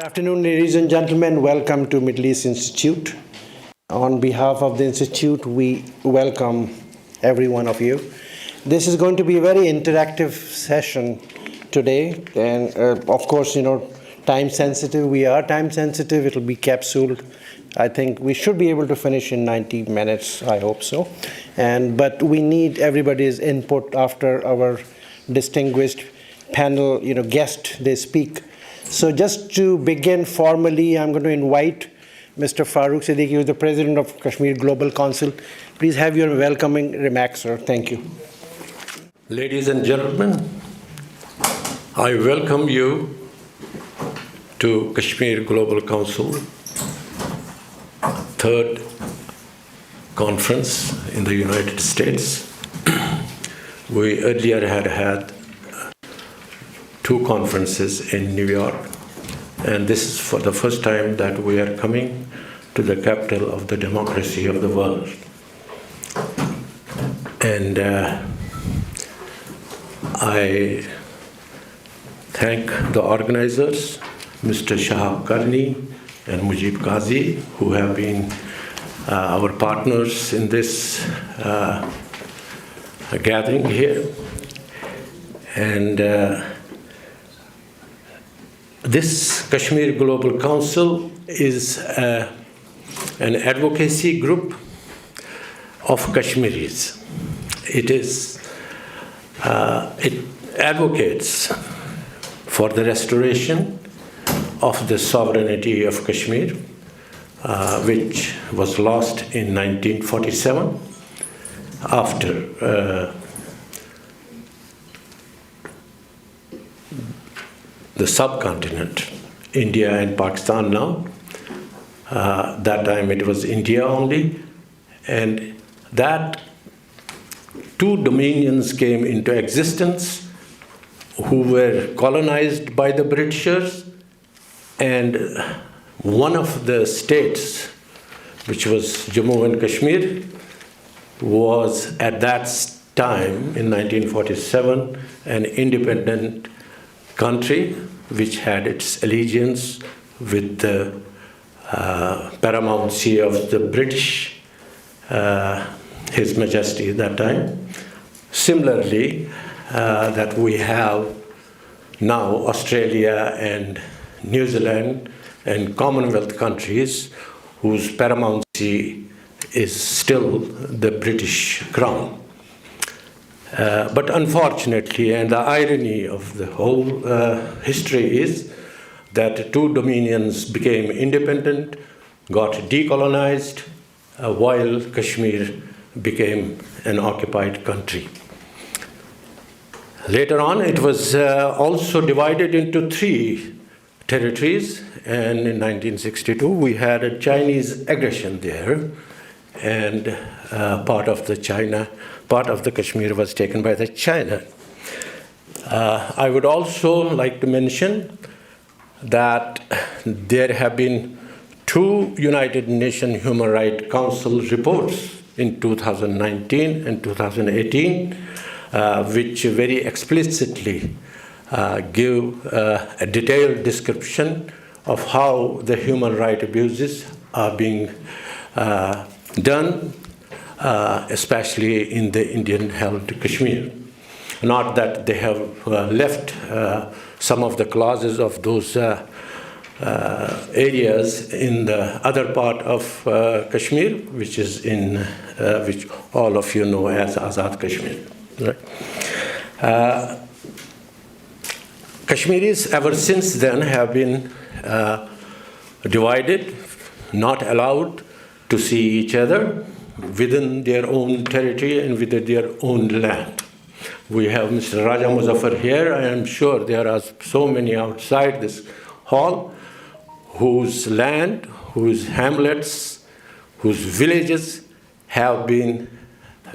Afternoon, ladies and gentlemen. Welcome to Middle East Institute. On behalf of the Institute, we welcome every one of you. This is going to be a very interactive session today. And of course, time sensitive. We are time sensitive. It'll be capsuled. I think we should be able to finish in 90 minutes. I hope so. But we need everybody's input after our distinguished panel, guest, they speak. So just to begin formally, I'm going to invite Mr. Farooq Siddiqui, who is the President of Kashmir Global Council. Please have your welcoming remarks, sir. Thank you. Ladies and gentlemen, I welcome you to Kashmir Global Council, third conference in the United States. We earlier had two conferences in New York, and this is for the first time that we are coming to the capital of the democracy of the world. And I thank the organizers, Mr. Shahab Karni and Mujeeb Kazi, who have been our partners in this gathering here. And this Kashmir Global Council is an advocacy group of Kashmiris. It advocates for the restoration of the sovereignty of Kashmir, which was lost in 1947 after the subcontinent, India and Pakistan now. That time it was India only. And that two dominions came into existence who were colonized by the Britishers. And one of the states, which was Jammu and Kashmir, was at that time, in 1947, an independent country which had its allegiance with the paramountcy of the British, His Majesty at that time. Similarly, that we have now Australia and New Zealand and Commonwealth countries whose paramountcy is still the British Crown. But unfortunately, and the irony of the whole history is that two dominions became independent, got decolonized, while Kashmir became an occupied country. Later on, it was also divided into three territories, and in 1962, we had a Chinese aggression there, and part of the Kashmir was taken by the China. I would also like to mention that there have been two United Nations Human Rights Council reports in 2019 and 2018, which very explicitly give a detailed description of how the human rights abuses are being done, especially in the Indian-held Kashmir. Not that they have left some of the clauses of those areas in the other part of Kashmir, which is which all of you know as Azad Kashmir. Right? Kashmiris ever since then have been divided, not allowed to see each other within their own territory and within their own land. We have Mr. Raja Muzaffar here. I am sure there are so many outside this hall whose land, whose hamlets, whose villages have been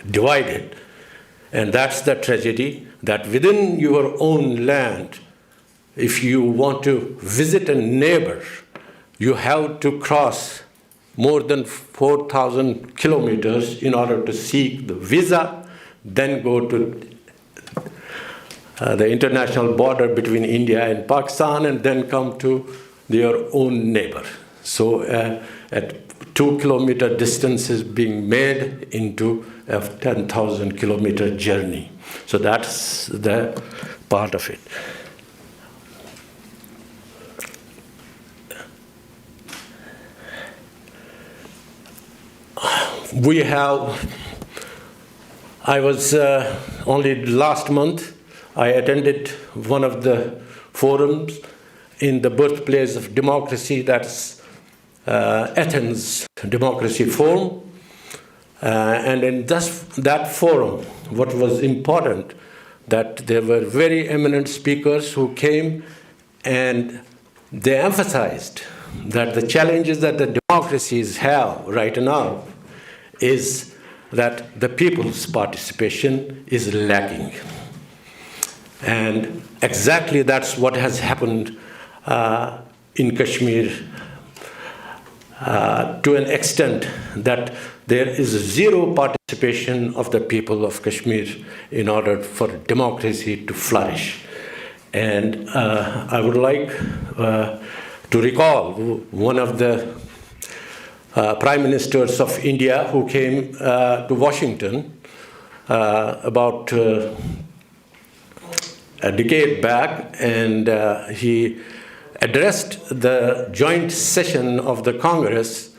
divided. And that's the tragedy, that within your own land, if you want to visit a neighbor, you have to cross more than 4,000 kilometers in order to seek the visa, then go to the international border between India and Pakistan, and then come to their own neighbor. So at 2-kilometer distance is being made into a 10,000-kilometer journey. So that's the part of it. I was only last month, I attended one of the forums in the birthplace of democracy, that's Athens Democracy Forum. And in that forum, what was important, that there were very eminent speakers who came and they emphasized that the challenges that the democracies have right now is that the people's participation is lacking. And exactly that's what has happened in Kashmir to an extent that there is zero participation of the people of Kashmir in order for democracy to flourish. And I would like to recall one of the prime ministers of India who came to Washington about a decade back, and he addressed the joint session of the Congress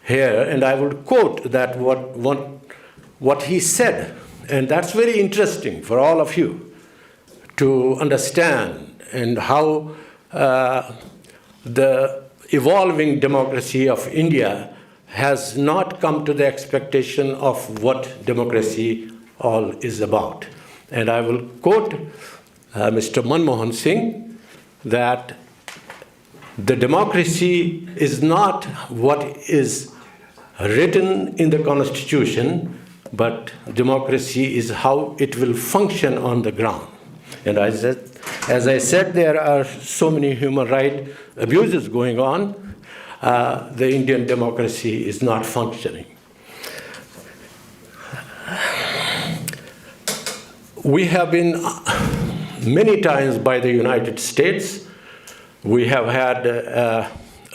here, and I would quote that what he said, and that's very interesting for all of you to understand, and how the evolving democracy of India has not come to the expectation of what democracy all is about. And I will quote Mr. Manmohan Singh that the democracy is not what is written in the Constitution, but democracy is how it will function on the ground. And as I said, there are so many human rights abuses going on. The Indian democracy is not functioning. We have been many times by the United States. We have had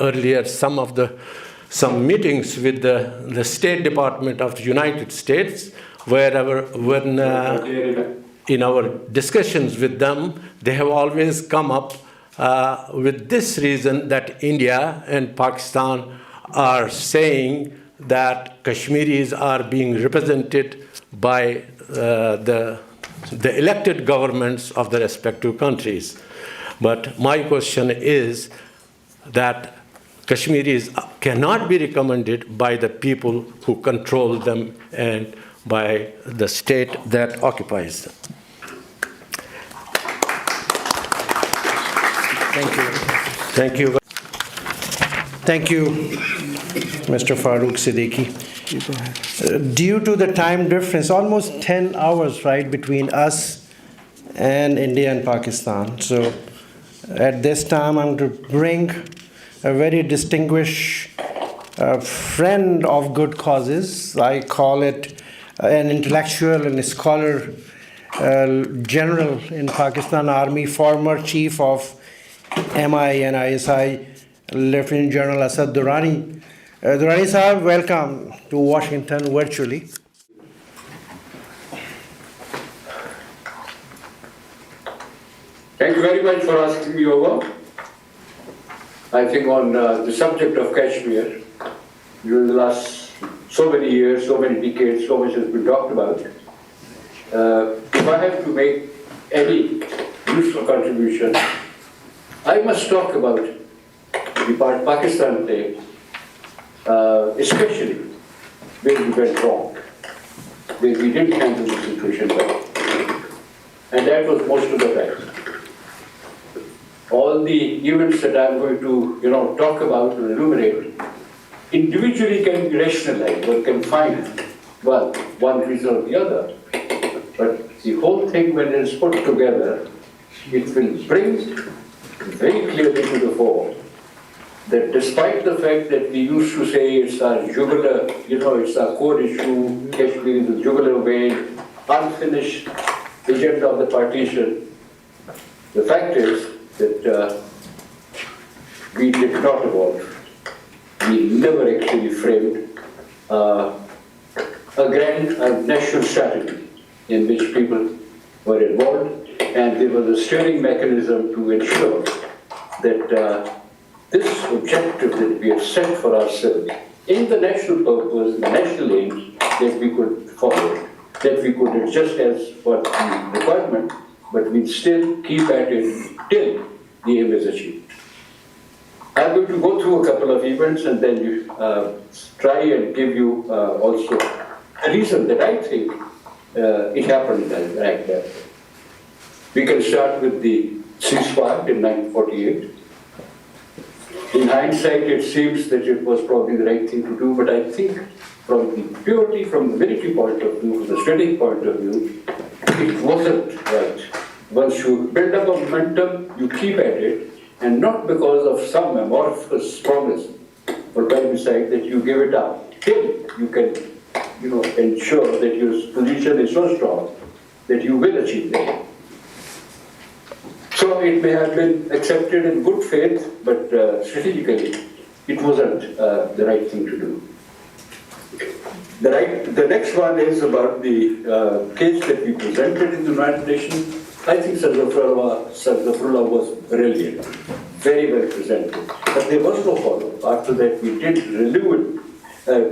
earlier some meetings with the State Department of the United States, when in our discussions with them, they have always come up with this reason that India and Pakistan are saying that Kashmiris are being represented by the elected governments of the respective countries. But my question is that Kashmiris cannot be recommended by the people who control them and by the state that occupies them. Thank you. Thank you. Thank you, Mr. Farooq Siddiqui. Due to the time difference, almost 10 hours, right, between us and India and Pakistan. So at this time, I'm going to bring a very distinguished friend of good causes. I call it an intellectual and a scholar, general in Pakistan Army, former chief of MI and ISI, Lieutenant General Asad Durrani. Durrani Sahab, welcome to Washington virtually. Thank you very much for asking me over. I think on the subject of Kashmir, during the last so many years, so many decades, so much has been talked about. If I have to make any useful contribution, I must talk about the part Pakistan played, especially where we went wrong, where we didn't handle the situation well. And that was most of the time. All the events that I'm going to talk about and enumerate individually can be rationalized or can find, well, one reason or the other. But the whole thing, when it is put together, it will bring very clearly to the fore that despite the fact that we used to say it's our jugular, it's our core issue, Kashmir is the jugular vein, unfinished agenda of the partition, the fact is that we did not evolve. We never actually framed a grand national strategy in which people were involved, and there was a steering mechanism to ensure that this objective that we have set for ourselves in the national purpose, the national aims, that we could follow, that we could adjust as for the requirement, but we still keep at it till the aim is achieved. I'm going to go through a couple of events and then try and give you also a reason that I think it happened like that. We can start with the ceasefire in 1948. In hindsight, it seems that it was probably the right thing to do, but I think from the military point of view, from the strategic point of view, it wasn't right. Once you build up a momentum, you keep at it, and not because of some amorphous promise or by the side that you give it up till you can, ensure that your position is so strong that you will achieve that. So it may have been accepted in good faith, but strategically, it wasn't the right thing to do. The next one is about the case that we presented in the United Nations. I think Sarzaprullah was brilliant, very well presented. But there was no follow-up. After that, we didn't renew it.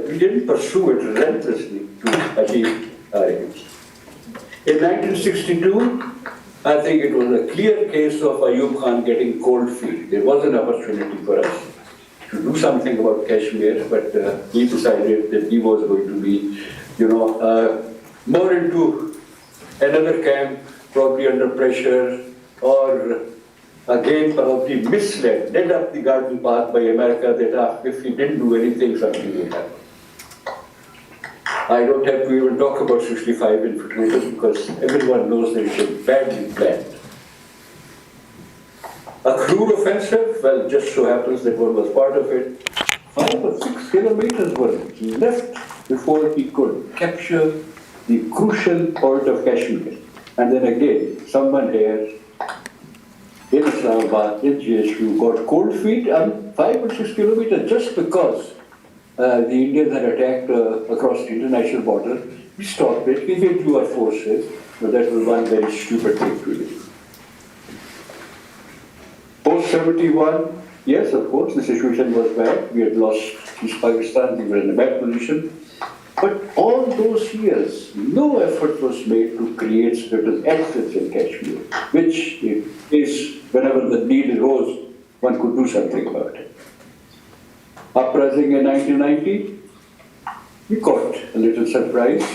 We didn't pursue it relentlessly to achieve our aims. In 1962, I think it was a clear case of Ayub Khan getting cold feet. There was an opportunity for us to do something about Kashmir, but he decided that he was going to be, more into another camp, probably under pressure, or again probably misled, led up the garden path by America that if he didn't do anything, something would happen. I don't have to even talk about 65 infiltrators because everyone knows that it was badly planned. A crude offensive, well, just so happens that one was part of it. 5 or 6 kilometers were left before he could capture the crucial point of Kashmir. And then again, someone here in Islamabad, in GHQ, got cold feet on 5 or 6 kilometers just because the Indians had attacked across the international border. We stopped it, we withdrew our forces, but that was one very stupid thing to do. Post-71, yes, of course, the situation was bad. We had lost East Pakistan, we were in a bad position. But all those years, no effort was made to create certain assets in Kashmir, which is, whenever the need arose, one could do something about it. Uprising in 1990, we got a little surprised.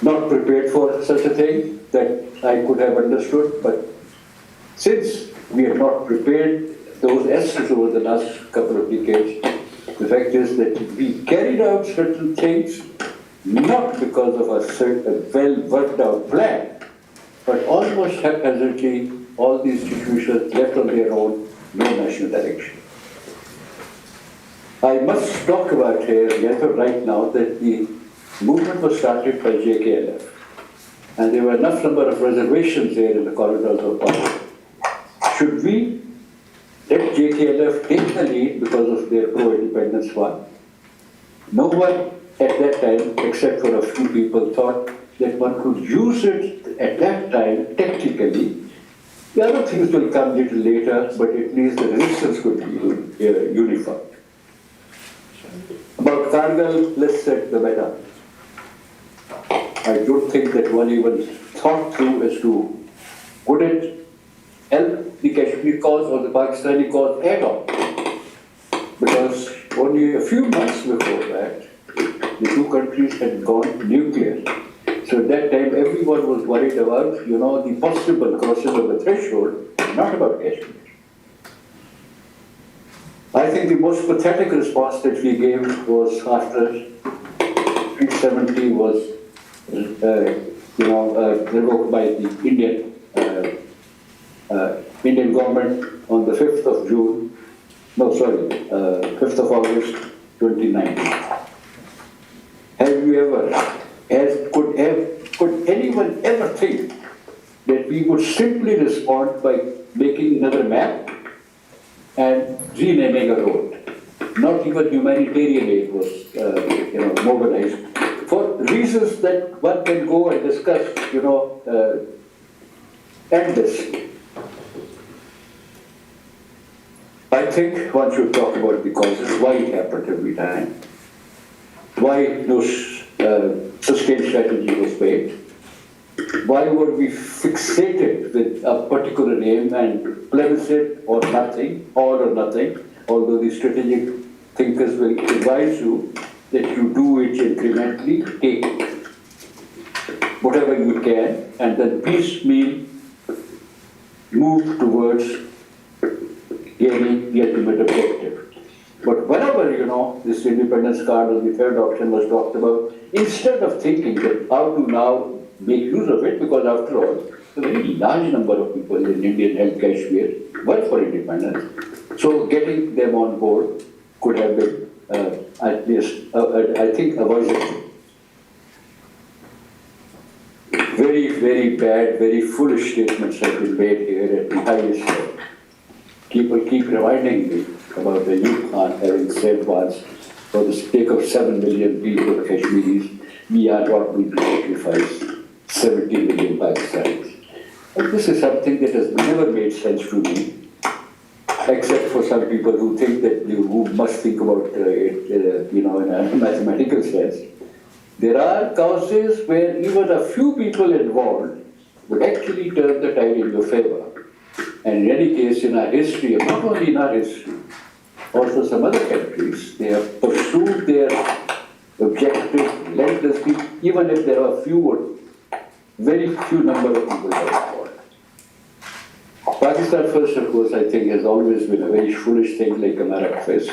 Not prepared for such a thing that I could have understood, but since we had not prepared those assets over the last couple of decades, the fact is that we carried out certain things not because of a well worked out plan, but almost haphazardly, all these institutions left on their own, no national direction. I must talk about here, right now, that the movement was started by JKLF, and there were enough number of reservations there in the corridors of power. Should we let JKLF take the lead because of their pro-independence one? No one at that time, except for a few people, thought that one could use it at that time tactically. The other things will come a little later, but at least the resistance could be unified. About Kargil, let's set the matter. I don't think that one even thought through as to would it help the Kashmir cause or the Pakistani cause at all. Because only a few months before that, the two countries had gone nuclear. So at that time, everyone was worried about, the possible crosses of the threshold, not about Kashmir. I think the most pathetic response that we gave was after 370 was, revoked by the Indian government on the 5th of June, 5th of August 2019. Have you ever, could anyone ever think that we would simply respond by making another map and renaming a road. Not even humanitarian aid was mobilized for reasons that one can go and discuss, endlessly. I think one should talk about the causes, why it happened every time, why no sustained strategy was made, why were we fixated with a particular name and plebiscite or nothing, all or nothing, although the strategic thinkers will advise you that you do it incrementally, take whatever you can, and then piecemeal move towards gaining the ultimate objective. But whenever, this independence card or the third option was talked about, instead of thinking that how to now make use of it, because after all, a very large number of people in India held Kashmir were for independence. So getting them on board could have been, at least, I think, avoidable. Very, very bad, very foolish statements have been made here at the highest level. People keep reminding me about the youth Khan having said once, for the sake of 7 million people, Kashmiris, we are not going to sacrifice 70 million Pakistanis. And this is something that has never made sense to me, except for some people who think that who must think about it, in a mathematical sense. There are causes where even a few people involved would actually turn the tide in your favor. And in any case, in our history, and not only in our history, also some other countries, they have pursued their objective relentlessly, even if there are very few number of people that are involved. Pakistan first, of course, I think has always been a very foolish thing like America first.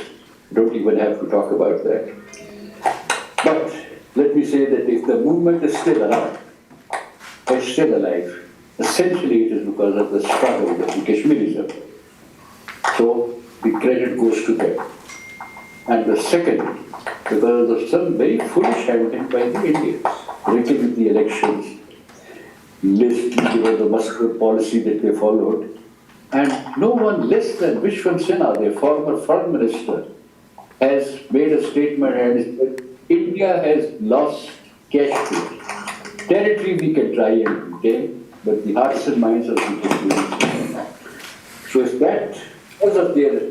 Don't even have to talk about that. But let me say that if the movement is still around, is still alive, essentially it is because of the struggle that the Kashmiris have. So the credit goes to them. And the second, because of some very foolish handling by the Indians, rigging the elections, the muscular policy that they followed, and no one less than Vishwan Sinha, their former foreign minister, has made a statement and said, India has lost Kashmir. Territory we can try and retain, but the hearts and minds of the Kashmiris. So if that, because of their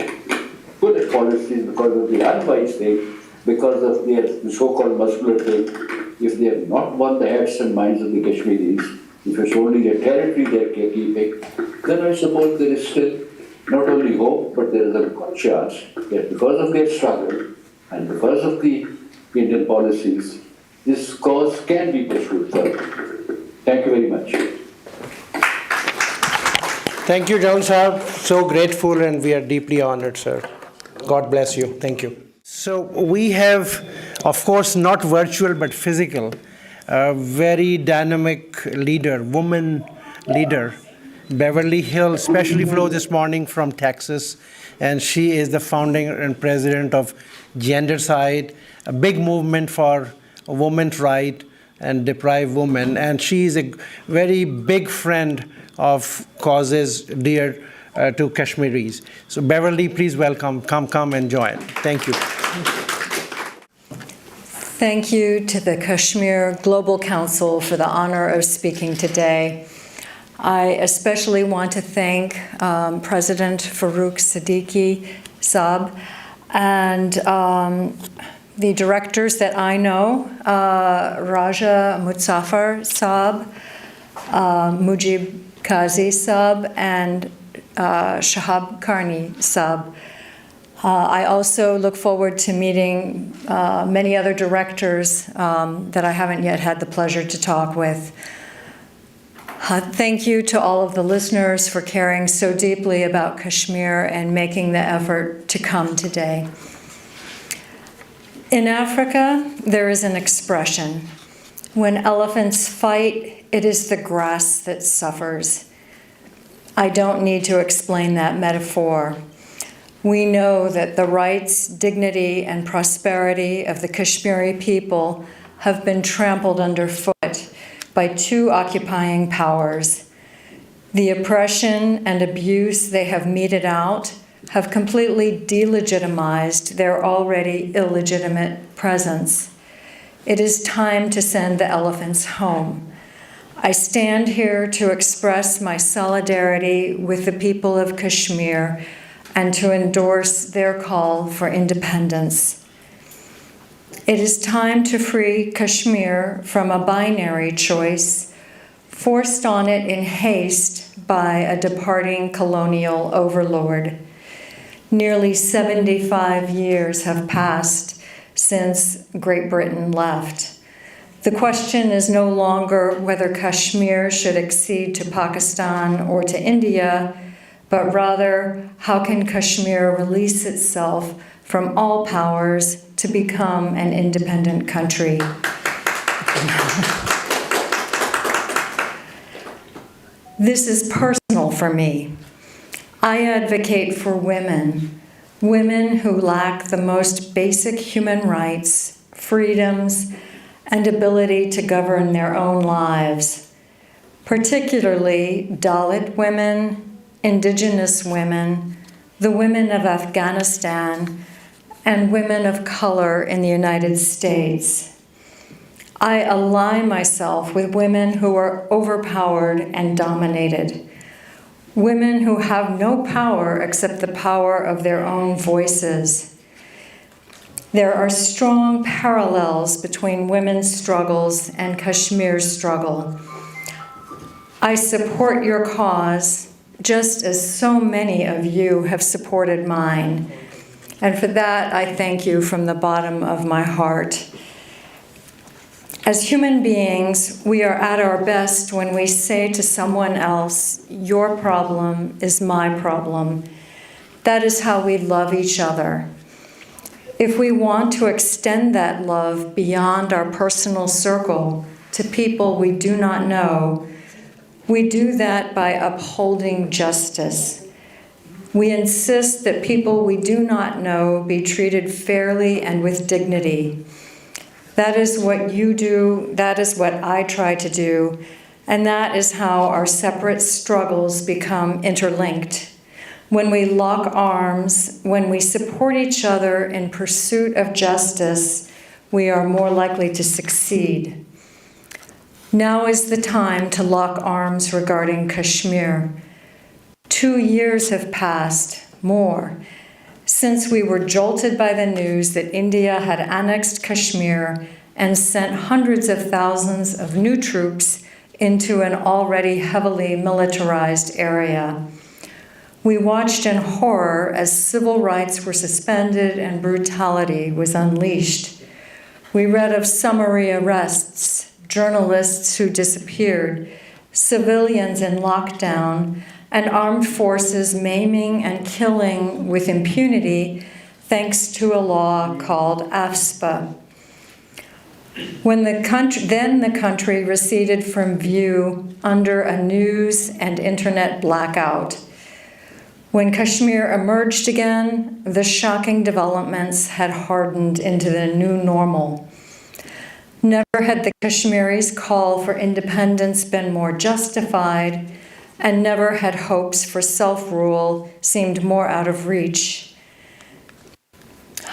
good policies, because of the unwise thing, because of their so-called muscular thing, if they have not won the hearts and minds of the Kashmiris, if it's only their territory they're keeping, then I suppose there is still not only hope, but there is a good chance that because of their struggle and because of the Indian policies, this cause can be pursued further. Thank you very much. Thank you, John Saab. So grateful, and we are deeply honored, sir. God bless you. Thank you. So we have, of course, not virtual but physical, a very dynamic leader, woman leader, Beverly Hill, especially flew this morning from Texas, and she is the founding and president of Gendercide, a big movement for women's rights and deprived women, and she is a very big friend of causes dear to Kashmiris. So Beverly, please welcome, come and join. Thank you. Thank you to the Kashmir Global Council for the honor of speaking today. I especially want to thank President Farouk Siddiqui Saab and the directors that I know, Raja Muzaffar Saab, Mujeeb Kazi Saab, and Shahab Karni Saab. I also look forward to meeting many other directors that I haven't yet had the pleasure to talk with. Thank you to all of the listeners for caring so deeply about Kashmir and making the effort to come today. In Africa, there is an expression, when elephants fight, it is the grass that suffers. I don't need to explain that metaphor. We know that the rights, dignity, and prosperity of the Kashmiri people have been trampled underfoot by two occupying powers. The oppression and abuse they have meted out have completely delegitimized their already illegitimate presence. It is time to send the elephants home. I stand here to express my solidarity with the people of Kashmir and to endorse their call for independence. It is time to free Kashmir from a binary choice forced on it in haste by a departing colonial overlord. Nearly 75 years have passed since Great Britain left. The question is no longer whether Kashmir should accede to Pakistan or to India, but rather how can Kashmir release itself from all powers to become an independent country. This is personal for me. I advocate for women who lack the most basic human rights, freedoms, and ability to govern their own lives, particularly Dalit women, indigenous women, the women of Afghanistan, and women of color in the United States. I align myself with women who are overpowered and dominated, women who have no power except the power of their own voices. There are strong parallels between women's struggles and Kashmir's struggle. I support your cause, just as so many of you have supported mine. And for that, I thank you from the bottom of my heart. As human beings, we are at our best when we say to someone else, your problem is my problem. That is how we love each other. If we want to extend that love beyond our personal circle to people we do not know, we do that by upholding justice. We insist that people we do not know be treated fairly and with dignity. That is what you do, that is what I try to do, and that is how our separate struggles become interlinked. When we lock arms, when we support each other in pursuit of justice, we are more likely to succeed. Now is the time to lock arms regarding Kashmir. 2 years have passed, more, since we were jolted by the news that India had annexed Kashmir and sent hundreds of thousands of new troops into an already heavily militarized area. We watched in horror as civil rights were suspended and brutality was unleashed. We read of summary arrests, journalists who disappeared, civilians in lockdown, and armed forces maiming and killing with impunity thanks to a law called AFSPA. Then the country receded from view under a news and internet blackout. When Kashmir emerged again, the shocking developments had hardened into the new normal. Never had the Kashmiris' call for independence been more justified, and never had hopes for self-rule seemed more out of reach.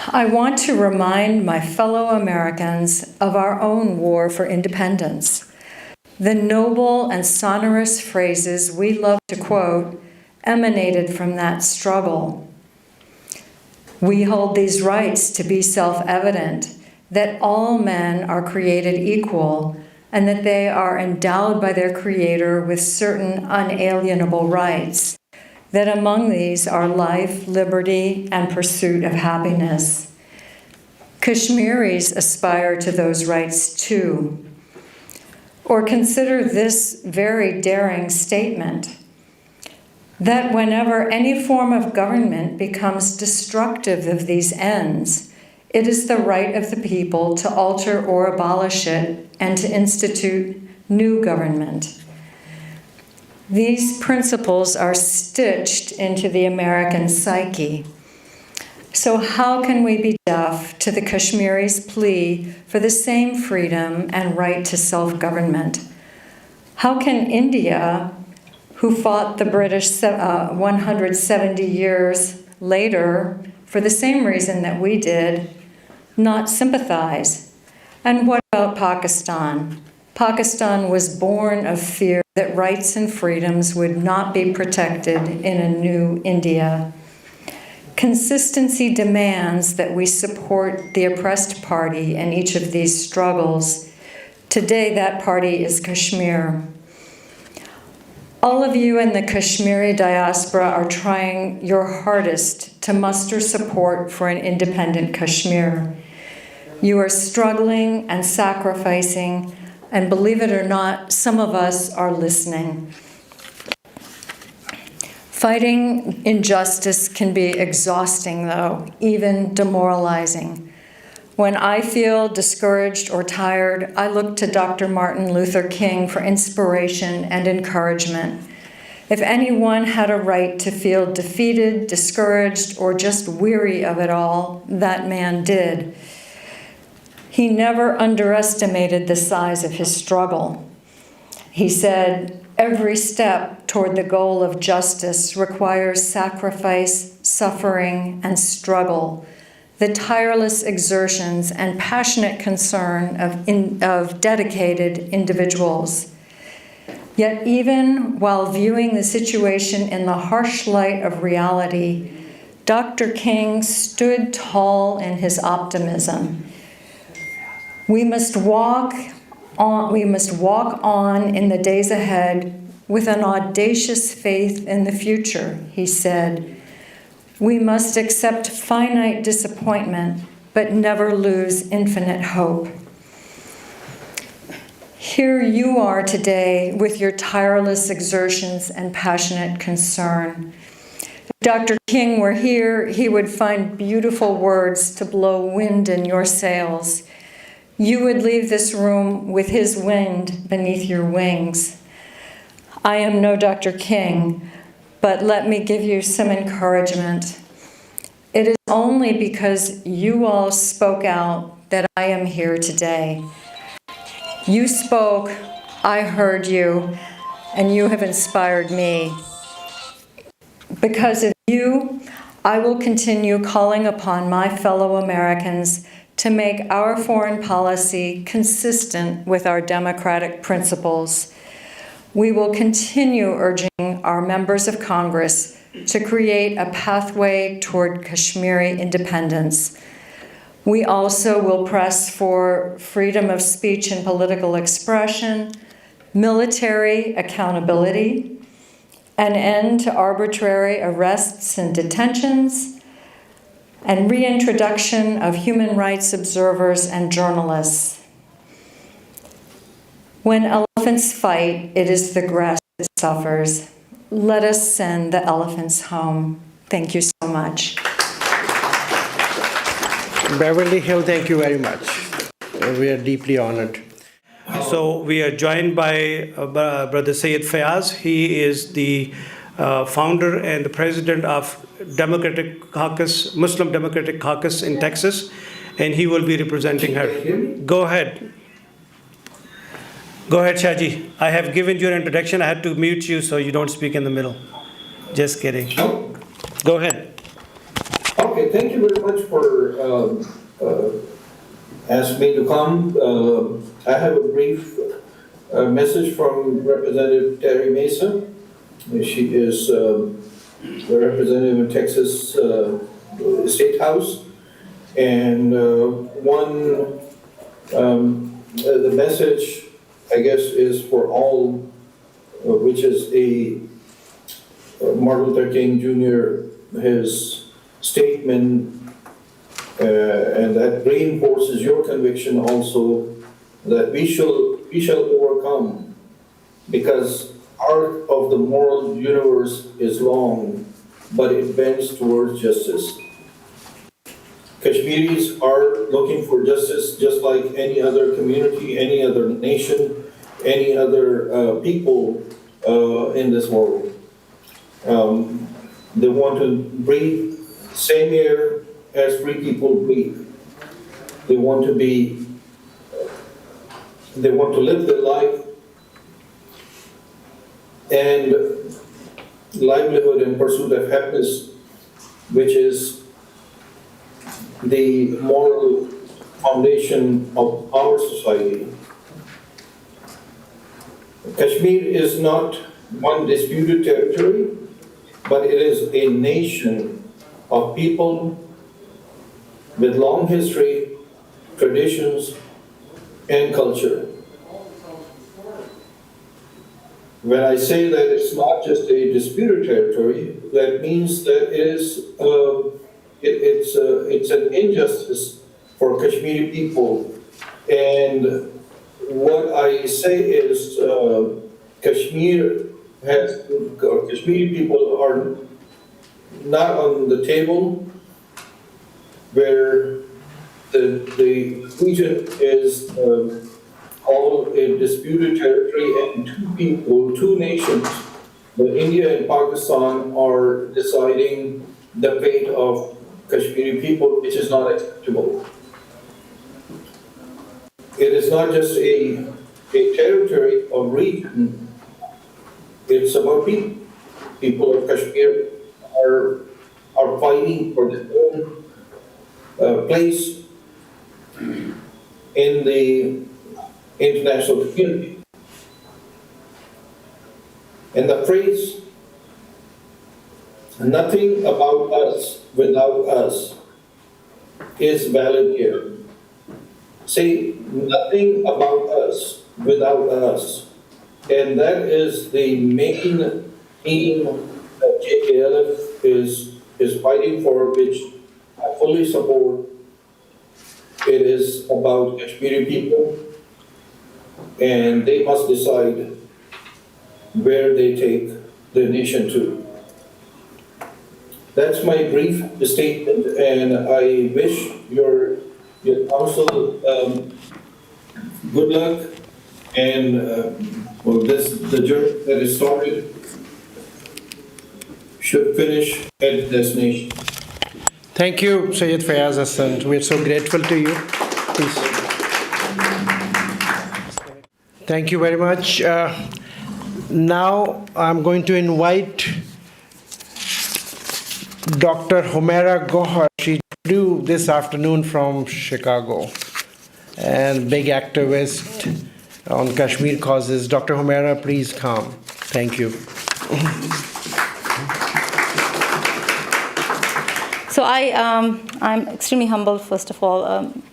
I want to remind my fellow Americans of our own war for independence. The noble and sonorous phrases we love to quote emanated from that struggle. We hold these rights to be self-evident, that all men are created equal, and that they are endowed by their Creator with certain unalienable rights, that among these are life, liberty, and pursuit of happiness. Kashmiris aspire to those rights too. Or consider this very daring statement, that whenever any form of government becomes destructive of these ends, it is the right of the people to alter or abolish it and to institute new government. These principles are stitched into the American psyche. So how can we be deaf to the Kashmiris' plea for the same freedom and right to self-government? How can India, who fought the British 170 years later for the same reason that we did, not sympathize? And what about Pakistan? Pakistan was born of fear that rights and freedoms would not be protected in a new India. Consistency demands that we support the oppressed party in each of these struggles. Today, that party is Kashmir. All of you in the Kashmiri diaspora are trying your hardest to muster support for an independent Kashmir. You are struggling and sacrificing, and believe it or not, some of us are listening. Fighting injustice can be exhausting, though, even demoralizing. When I feel discouraged or tired, I look to Dr. Martin Luther King for inspiration and encouragement. If anyone had a right to feel defeated, discouraged, or just weary of it all, that man did. He never underestimated the size of his struggle. He said, "Every step toward the goal of justice requires sacrifice, suffering, and struggle, the tireless exertions and passionate concern of dedicated individuals." Yet even while viewing the situation in the harsh light of reality, Dr. King stood tall in his optimism. We must walk on in the days ahead with an audacious faith in the future, he said. We must accept finite disappointment, but never lose infinite hope. Here you are today with your tireless exertions and passionate concern. If Dr. King were here, he would find beautiful words to blow wind in your sails. You would leave this room with his wind beneath your wings. I am no Dr. King, but let me give you some encouragement. It is only because you all spoke out that I am here today. You spoke, I heard you, and you have inspired me. Because of you, I will continue calling upon my fellow Americans to make our foreign policy consistent with our democratic principles. We will continue urging our members of Congress to create a pathway toward Kashmiri independence. We also will press for freedom of speech and political expression, military accountability, an end to arbitrary arrests and detentions, and reintroduction of human rights observers and journalists. When elephants fight, it is the grass that suffers. Let us send the elephants home. Thank you so much. Beverly Hill, thank you very much. We are deeply honored. So we are joined by Brother Syed Fayaz. He is the founder and the president of Democratic Caucus, Muslim Democratic Caucus in Texas, and he will be representing her. Go ahead. Go ahead, Shaji. I have given you an introduction. I had to mute you so you don't speak in the middle. Just kidding. Go ahead. Okay, thank you very much for asking me to come. I have a brief message from Representative Terry Mesa. She is the representative in Texas State House. And the message, I guess, is for all, which is Martin Luther King Jr., his statement, and that reinforces your conviction also that we shall overcome, because arc of the moral universe is long, but it bends towards justice. Kashmiris are looking for justice just like any other community, any other nation, any other people in this world. They want to breathe same air as free people breathe. They want to live their life and livelihood and pursuit of happiness, which is the moral foundation of our society. Kashmir is not one disputed territory, but it is a nation of people with long history, traditions, and culture. When I say that it's not just a disputed territory, that means that it's an injustice for Kashmiri people. And what I say is Kashmiri people are not on the table where the region is all a disputed territory, and two nations, India and Pakistan, are deciding the fate of Kashmiri people, which is not acceptable. It is not just a territory or region, it's about people. People of Kashmir are fighting for their own place in the international community. And the phrase, "nothing about us without us," is valid here. Say, nothing about us without us. And that is the main theme that JKLF is fighting for, which I fully support. It is about Kashmiri people, and they must decide where they take the nation to. That's my brief statement, and I wish your council good luck, and the journey that is started should finish at destination. Thank you, Syed Fayaz Hassan. We're so grateful to you. Please. Thank you very much. Now I'm going to invite Dr. Humaira Gohar. She flew this afternoon from Chicago, and big activist on Kashmir causes. Dr. Humaira, please come. Thank you. So I'm extremely humbled, first of all,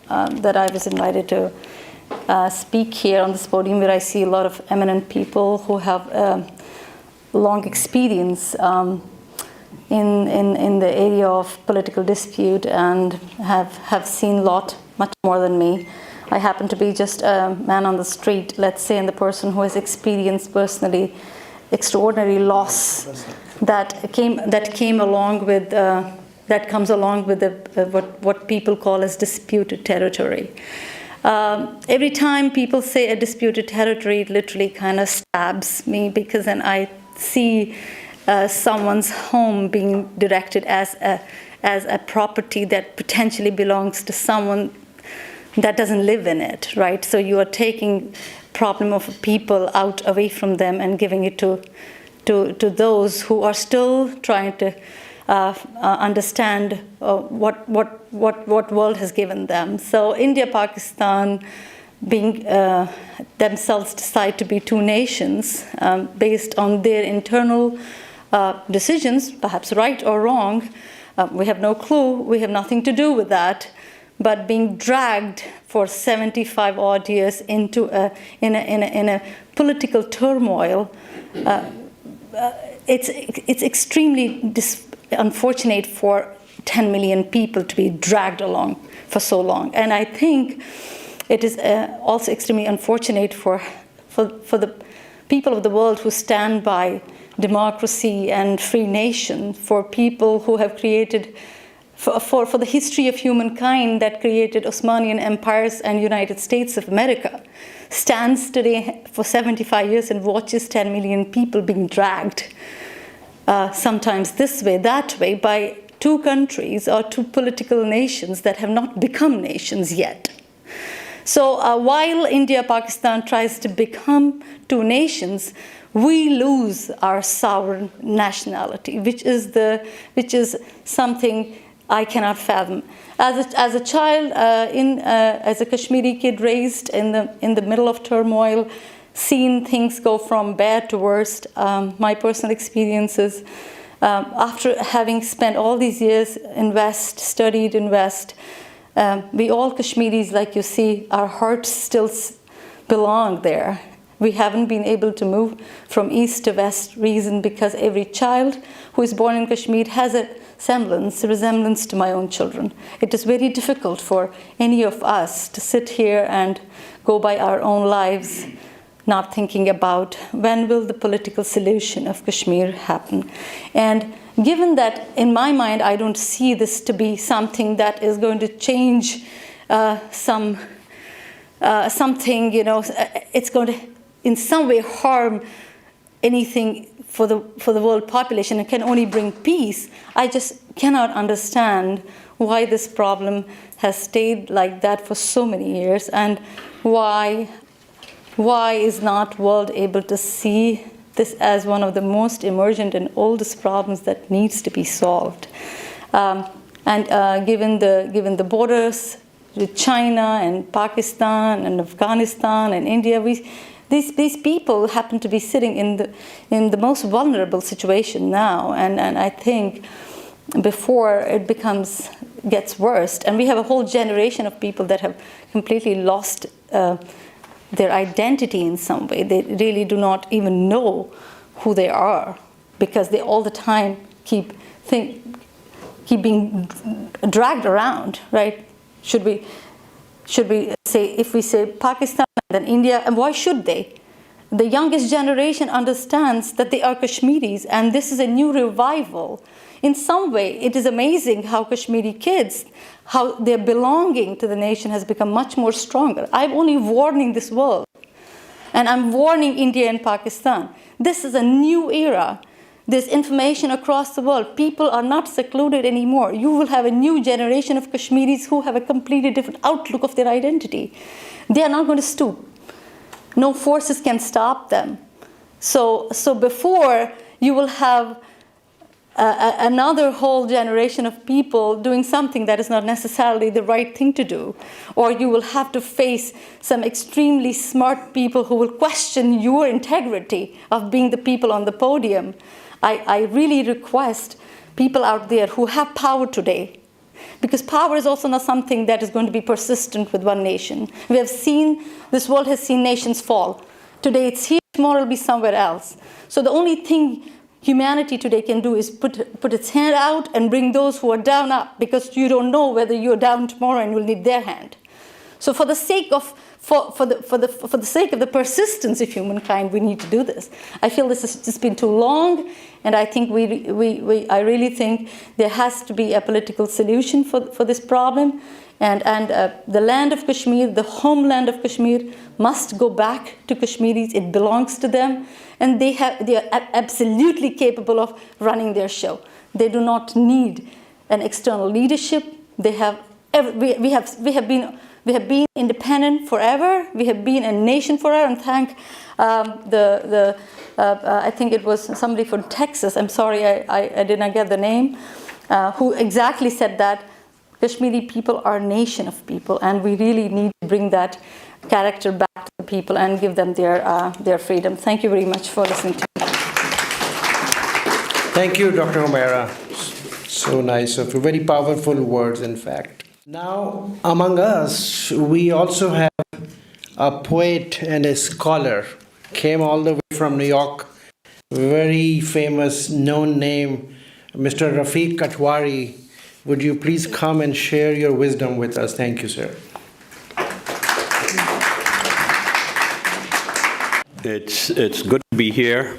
that I was invited to speak here on this podium, where I see a lot of eminent people who have long experience in the area of political dispute and have seen much more than me. I happen to be just a man on the street, let's say, and the person who has experienced personally extraordinary loss that came along with that comes along with what people call as disputed territory. Every time people say a disputed territory, it literally kind of stabs me, because then I see someone's home being directed as a property that potentially belongs to someone that doesn't live in it, right? So you are taking problem of people away from them and giving it to those who are still trying to understand what world has given them. So India, Pakistan, being themselves decide to be two nations based on their internal decisions, perhaps right or wrong. We have no clue. We have nothing to do with that. But being dragged for 75 odd years into in a political turmoil, it's extremely unfortunate for 10 million people to be dragged along for so long. And I think it is also extremely unfortunate for the people of the world who stand by democracy and free nation, for people who have created, for the history of humankind that created Osmanian empires and United States of America, stands today for 75 years and watches 10 million people being dragged, sometimes this way, that way, by two countries or two political nations that have not become nations yet. So while India, Pakistan tries to become two nations, we lose our sovereign nationality, which is something I cannot fathom. As a child, as a Kashmiri kid raised in the middle of turmoil, seen things go from bad to worst, my personal experiences, after having spent all these years studied in West, we all Kashmiris, like you see, our hearts still belong there. We haven't been able to move from east to west reason because every child who is born in Kashmir has a resemblance to my own children. It is very difficult for any of us to sit here and go by our own lives, not thinking about when will the political solution of Kashmir happen. And given that, in my mind, I don't see this to be something that is going to change something, it's going to in some way harm anything for the world population. It can only bring peace. I just cannot understand why this problem has stayed like that for so many years, and why is not world able to see this as one of the most emergent and oldest problems that needs to be solved. Given the borders with China and Pakistan and Afghanistan and India, these people happen to be sitting in the most vulnerable situation now, and I think before it gets worse, and we have a whole generation of people that have completely lost their identity in some way. They really do not even know who they are because they all the time keep being dragged around, right? Should we say, if we say Pakistan and then India, and why should they? The youngest generation understands that they are Kashmiris, and this is a new revival. In some way, it is amazing how Kashmiri kids, how their belonging to the nation has become much more stronger. I'm only warning this world, and I'm warning India and Pakistan. This is a new era. There's information across the world. People are not secluded anymore. You will have a new generation of Kashmiris who have a completely different outlook of their identity. They are not going to stoop. No forces can stop them. So before, you will have another whole generation of people doing something that is not necessarily the right thing to do. Or you will have to face some extremely smart people who will question your integrity of being the people on the podium. I really request people out there who have power today, because power is also not something that is going to be persistent with one nation. We have seen, this world has seen nations fall. Today it's here, tomorrow it'll be somewhere else. So the only thing humanity today can do is put its hand out and bring those who are down up, because you don't know whether you're down tomorrow and you'll need their hand. So for the sake of the persistence of humankind, we need to do this. I feel this has just been too long, and I think I really think there has to be a political solution for this problem, and the land of Kashmir, the homeland of Kashmir, must go back to Kashmiris. It belongs to them, and they are absolutely capable of running their show. They do not need an external leadership. We have been independent forever. We have been a nation forever, and thank I think it was somebody from Texas, I'm sorry I did not get the name, who exactly said that Kashmiri people are a nation of people, and we really need to bring that character back to the people and give them their freedom. Thank you very much for listening to me. Thank you, Dr. Humaira. So nice of you. Very powerful words, in fact. Now, among us, we also have a poet and a scholar. Came all the way from New York. Very famous, known name, Mr. Rafiq Qatwari. Would you please come and share your wisdom with us? Thank you, sir. It's good to be here,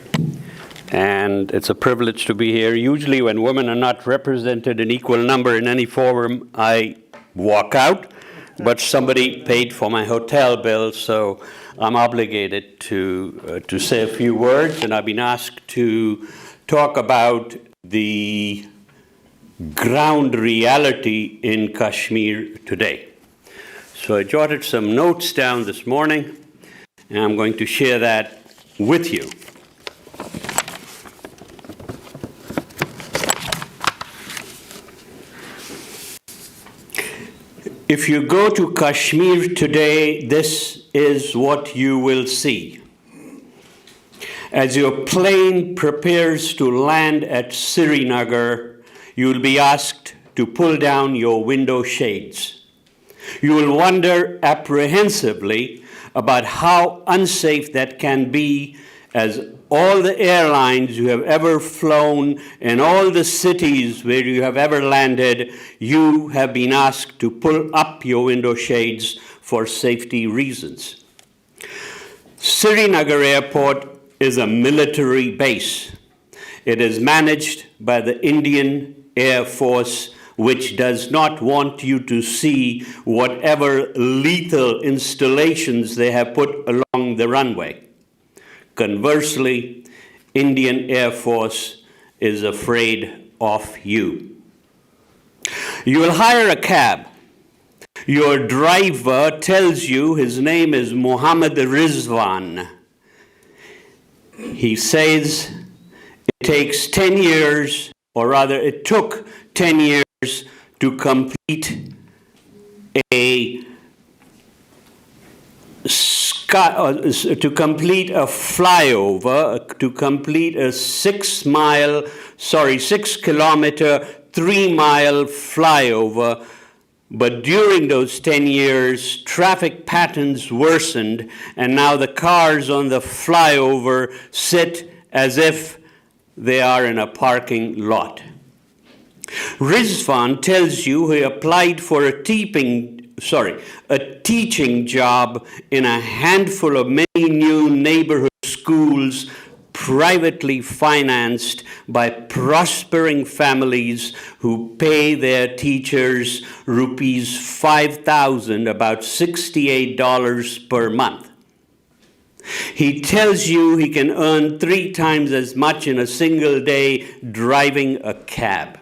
and it's a privilege to be here. Usually when women are not represented in equal number in any forum, I walk out, but somebody paid for my hotel bill, so I'm obligated to say a few words, and I've been asked to talk about the ground reality in Kashmir today. So I jotted some notes down this morning, and I'm going to share that with you. If you go to Kashmir today, this is what you will see. As your plane prepares to land at Srinagar, you will be asked to pull down your window shades. You will wonder apprehensively about how unsafe that can be, as all the airlines you have ever flown and all the cities where you have ever landed, you have been asked to pull up your window shades for safety reasons. Srinagar Airport is a military base. It is managed by the Indian Air Force, which does not want you to see whatever lethal installations they have put along the runway. Conversely, Indian Air Force is afraid of you. You will hire a cab. Your driver tells you his name is Mohammed Rizwan. He says it takes 10 years, or rather it took 10 years to complete a flyover, to complete a 6 kilometer, 3-mile flyover. But during those 10 years, traffic patterns worsened, and now the cars on the flyover sit as if they are in a parking lot. Rizwan tells you he applied for a teaching job in a handful of many new neighborhood schools privately financed by prospering families who pay their teachers rupees 5,000, about $68 per month. He tells you he can earn 3 times as much in a single day driving a cab.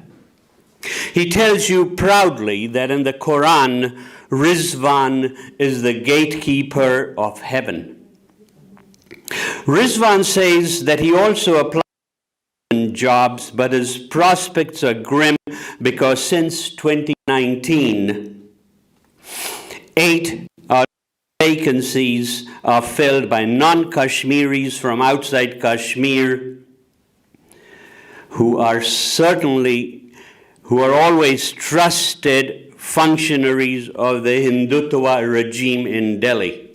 He tells you proudly that in the Quran, Rizwan is the gatekeeper of heaven. Rizwan says that he also applied for jobs, but his prospects are grim because since 2019, 8 out of vacancies are filled by non-Kashmiris from outside Kashmir who are always trusted functionaries of the Hindutva regime in Delhi.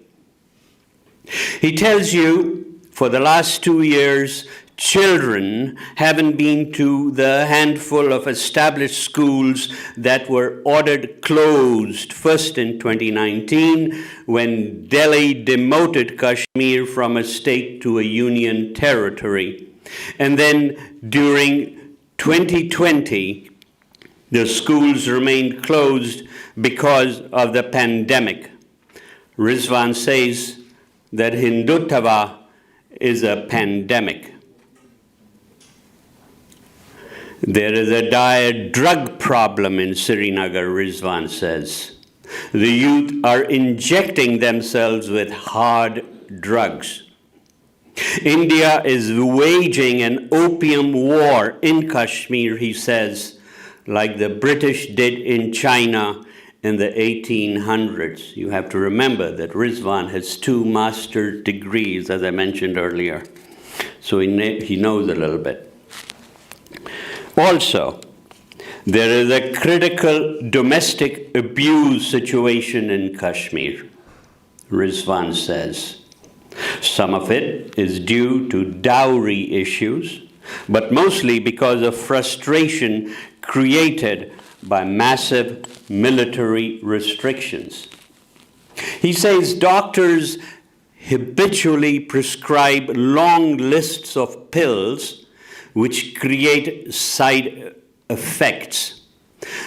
He tells you for the last 2 years, children haven't been to the handful of established schools that were ordered closed, first in 2019, when Delhi demoted Kashmir from a state to a union territory. And then during 2020, the schools remained closed because of the pandemic. Rizwan says that Hindutva is a pandemic. There is a dire drug problem in Srinagar, Rizwan says. The youth are injecting themselves with hard drugs. India is waging an opium war in Kashmir, he says, like the British did in China in the 1800s. You have to remember that Rizwan has 2 master's degrees, as I mentioned earlier. So he knows a little bit. Also, there is a critical domestic abuse situation in Kashmir, Rizwan says. Some of it is due to dowry issues, but mostly because of frustration created by massive military restrictions. He says doctors habitually prescribe long lists of pills which create side effects.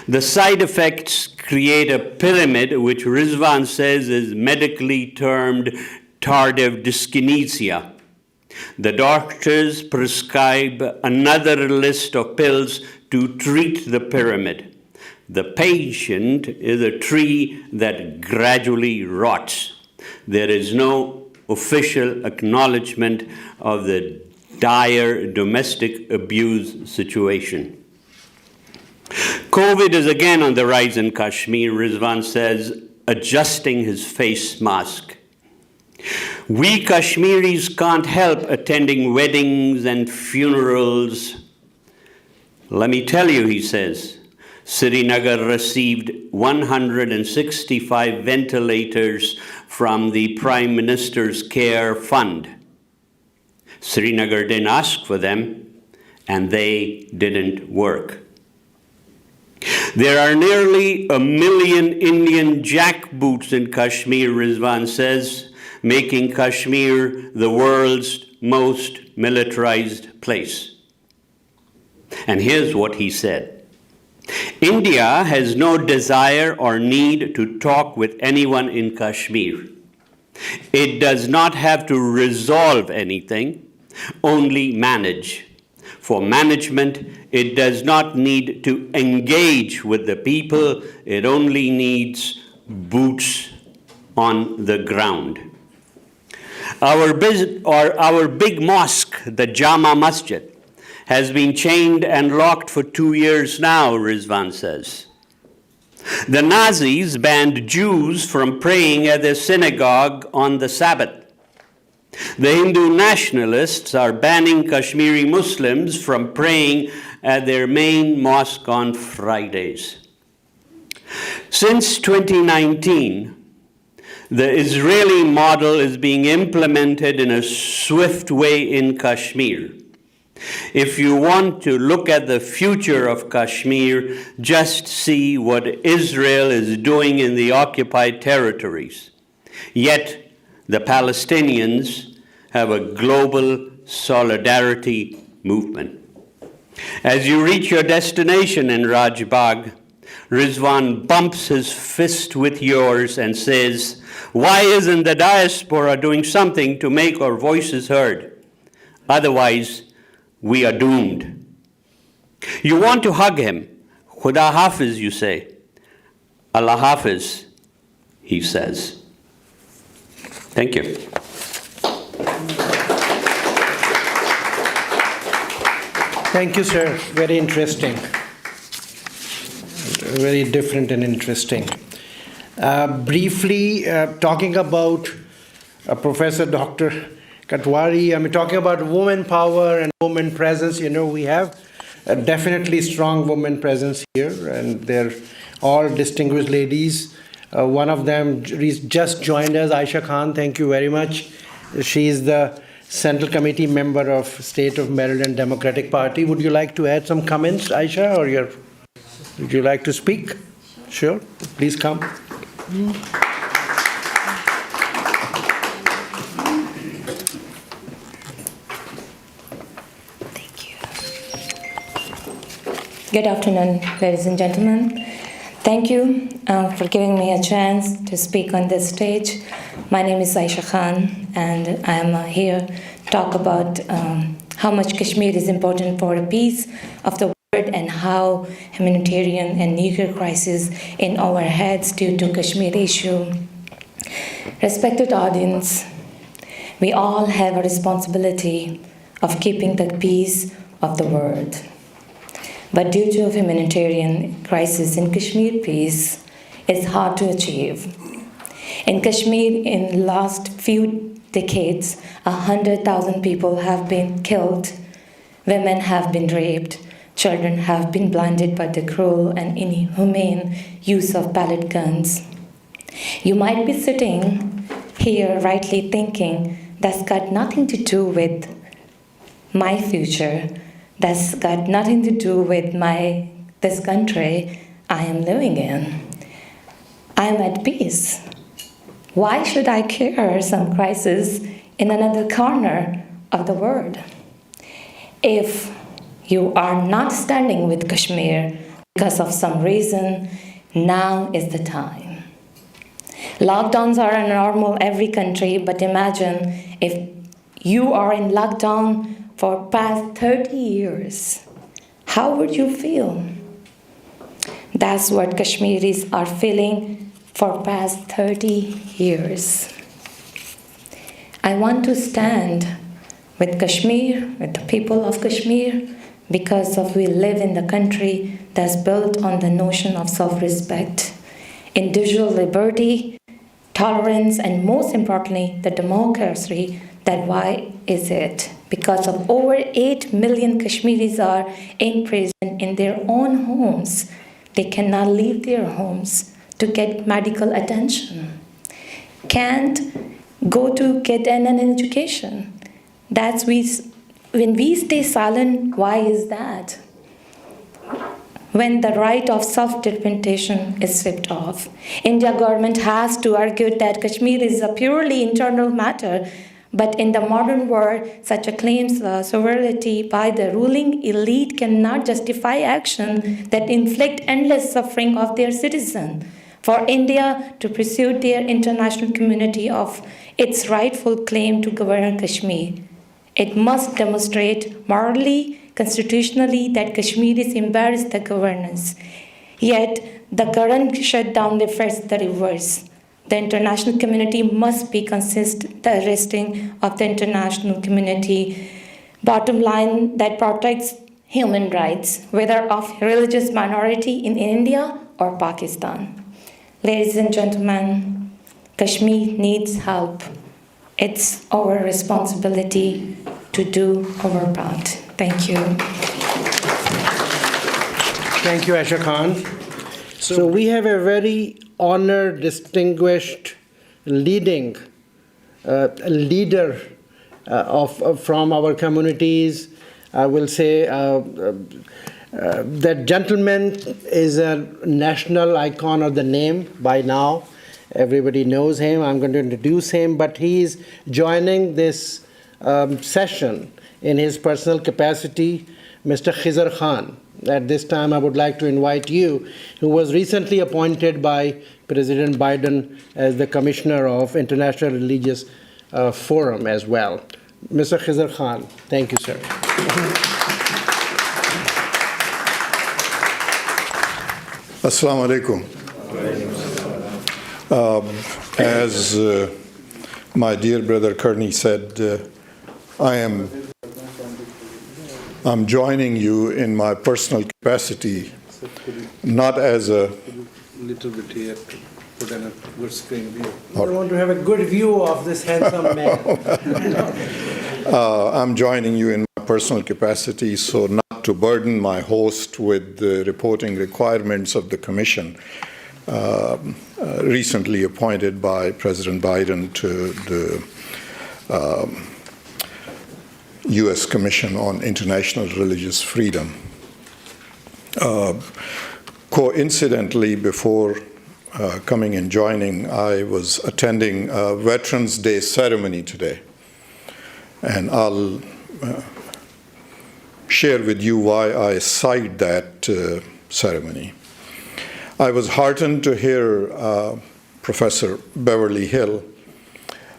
The side effects create a pyramid which Rizwan says is medically termed tardive dyskinesia. The doctors prescribe another list of pills to treat the pyramid. The patient is a tree that gradually rots. There is no official acknowledgement of the dire domestic abuse situation. COVID is again on the rise in Kashmir, Rizwan says, adjusting his face mask. We Kashmiris can't help attending weddings and funerals. Let me tell you, he says, Srinagar received 165 ventilators from the Prime Minister's Care Fund. Srinagar didn't ask for them, and they didn't work. There are nearly 1 million Indian jackboots in Kashmir, Rizwan says, making Kashmir the world's most militarized place. And here's what he said. India has no desire or need to talk with anyone in Kashmir. It does not have to resolve anything, only manage. For management, it does not need to engage with the people, it only needs boots on the ground. Our big mosque, the Jama Masjid, has been chained and locked for 2 years now, Rizwan says. The Nazis banned Jews from praying at their synagogue on the Sabbath. The Hindu nationalists are banning Kashmiri Muslims from praying at their main mosque on Fridays. Since 2019, the Israeli model is being implemented in a swift way in Kashmir. If you want to look at the future of Kashmir, just see what Israel is doing in the occupied territories. Yet, the Palestinians have a global solidarity movement. As you reach your destination in Rajbagh, Rizwan bumps his fist with yours and says, "Why isn't the diaspora doing something to make our voices heard? Otherwise, we are doomed." You want to hug him. Khuda Hafiz, you say. Allah Hafiz, he says. Thank you. Thank you, sir. Very interesting. Very different and interesting. Briefly, talking about Professor Dr. Qatwari, talking about woman power and woman presence, we have a definitely strong woman presence here, and they're all distinguished ladies. One of them just joined us, Aisha Khan. Thank you very much. She is the Central Committee member of State of Maryland Democratic Party. Would you like to add some comments, Aisha, or would you like to speak? Sure, please come. Thank you. Good afternoon, ladies and gentlemen. Thank you for giving me a chance to speak on this stage. My name is Aisha Khan, and I am here to talk about how much Kashmir is important for the peace of the world and how humanitarian and nuclear crisis in our heads due to Kashmir issue. Respected audience, we all have a responsibility of keeping the peace of the world. But due to humanitarian crisis in Kashmir, peace is hard to achieve. In Kashmir, in the last few decades, 100,000 people have been killed, women have been raped, children have been blinded by the cruel and inhumane use of pellet guns. You might be sitting here rightly thinking that's got nothing to do with my future. That's got nothing to do with this country I am living in. I am at peace. Why should I care some crisis in another corner of the world? If you are not standing with Kashmir because of some reason, now is the time. Lockdowns are normal every country, but imagine if you are in lockdown for past 30 years, how would you feel? That's what Kashmiris are feeling for past 30 years. I want to stand with Kashmir, with the people of Kashmir, because of we live in the country that's built on the notion of self-respect, individual liberty, tolerance, and most importantly, the democracy. That why is it? Because of over 8 million Kashmiris are in prison in their own homes. They cannot leave their homes to get medical attention, can't go to get an education. When we stay silent, why is that? When the right of self-determination is stripped off. India government has to argue that Kashmir is a purely internal matter, but in the modern world, such a claims sovereignty by the ruling elite cannot justify action that inflict endless suffering of their citizens. For India to pursue their international community of its rightful claim to govern Kashmir, it must demonstrate morally, constitutionally that Kashmir is embarrassed the governance. Yet, the current shutdown reflects the reverse. The international community must be consistent the arresting of the international community. Bottom line, that protects human rights, whether of religious minority in India or Pakistan. Ladies and gentlemen, Kashmir needs help. It's our responsibility to do our part. Thank you. Thank you, Aisha Khan. So we have a very honored, distinguished, leading leader from our communities. I will say that gentleman is a national icon of the name by now. Everybody knows him. I'm going to introduce him, but he is joining this session in his personal capacity, Mr. Khizr Khan. At this time, I would like to invite you, who was recently appointed by President Biden as the Commissioner of International Religious Forum as well. Mr. Khizr Khan, thank you, sir. Assalamu alaikum. As my dear brother Kearney said, I'm joining you in my personal capacity, not as a little bit here to put in a good screen view. I want to have a good view of this handsome man. I'm joining you in my personal capacity, so not to burden my host with the reporting requirements of the commission recently appointed by President Biden to the U.S. Commission on International Religious Freedom. Coincidentally, before coming and joining, I was attending a Veterans Day ceremony today. And I'll share with you why I cite that ceremony. I was heartened to hear Professor Beverly Hill.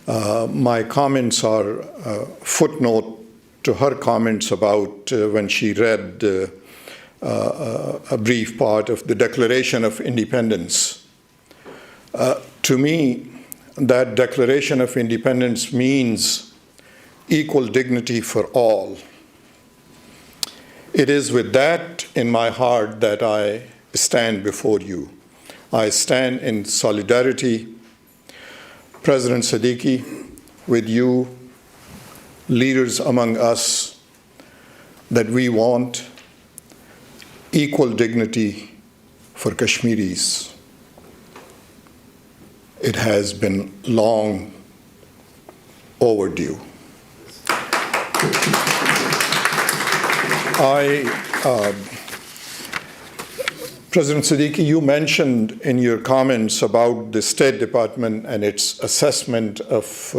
My comments are a footnote to her comments about when she read a brief part of the Declaration of Independence. To me, that Declaration of Independence means equal dignity for all. It is with that in my heart that I stand before you. I stand in solidarity, President Siddiqui, with you, leaders among us, that we want equal dignity for Kashmiris. It has been long overdue. President Siddiqui, you mentioned in your comments about the State Department and its assessment of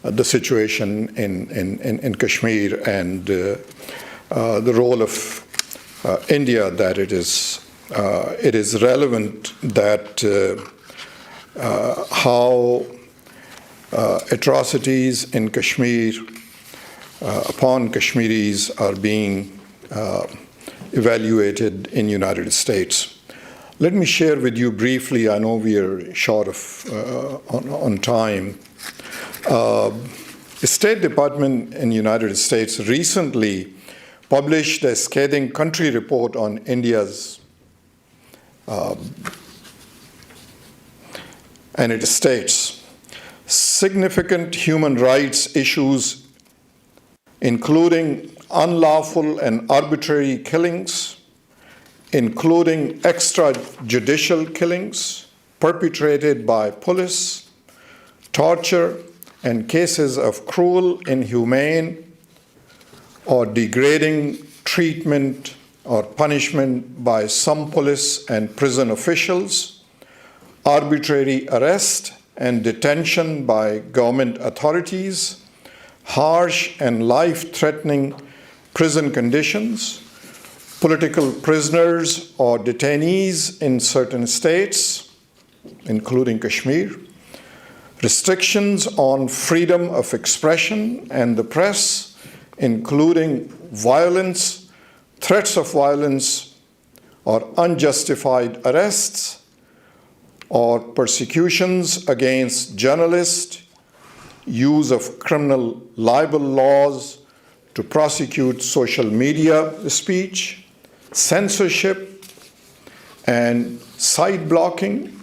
the situation in Kashmir and the role of India, that it is relevant that how atrocities in Kashmir upon Kashmiris are being evaluated in the United States. Let me share with you briefly, I know we are short of on time. The State Department in the United States recently published a scathing country report on India's, and it states, significant human rights issues, including unlawful and arbitrary killings, including extrajudicial killings perpetrated by police, torture, and cases of cruel, inhumane, or degrading treatment or punishment by some police and prison officials, arbitrary arrest and detention by government authorities, harsh and life-threatening prison conditions, political prisoners or detainees in certain states, including Kashmir, restrictions on freedom of expression and the press, including violence, threats of violence, or unjustified arrests, or persecutions against journalists, use of criminal libel laws to prosecute social media speech, censorship and site blocking,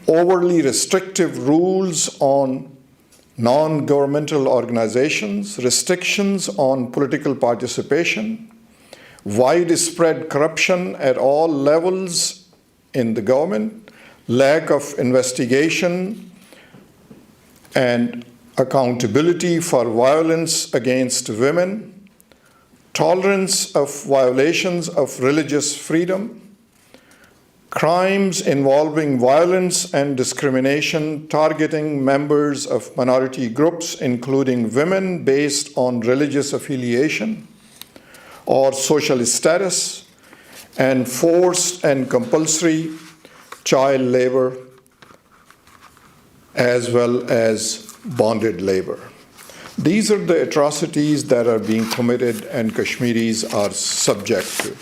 overly restrictive rules on non-governmental organizations, restrictions on political participation, widespread corruption at all levels in the government, lack of investigation and accountability for violence against women, tolerance of violations of religious freedom, crimes involving violence and discrimination targeting members of minority groups, including women, based on religious affiliation or social status, and forced and compulsory child labor, as well as bonded labor. These are the atrocities that are being committed and Kashmiris are subject to.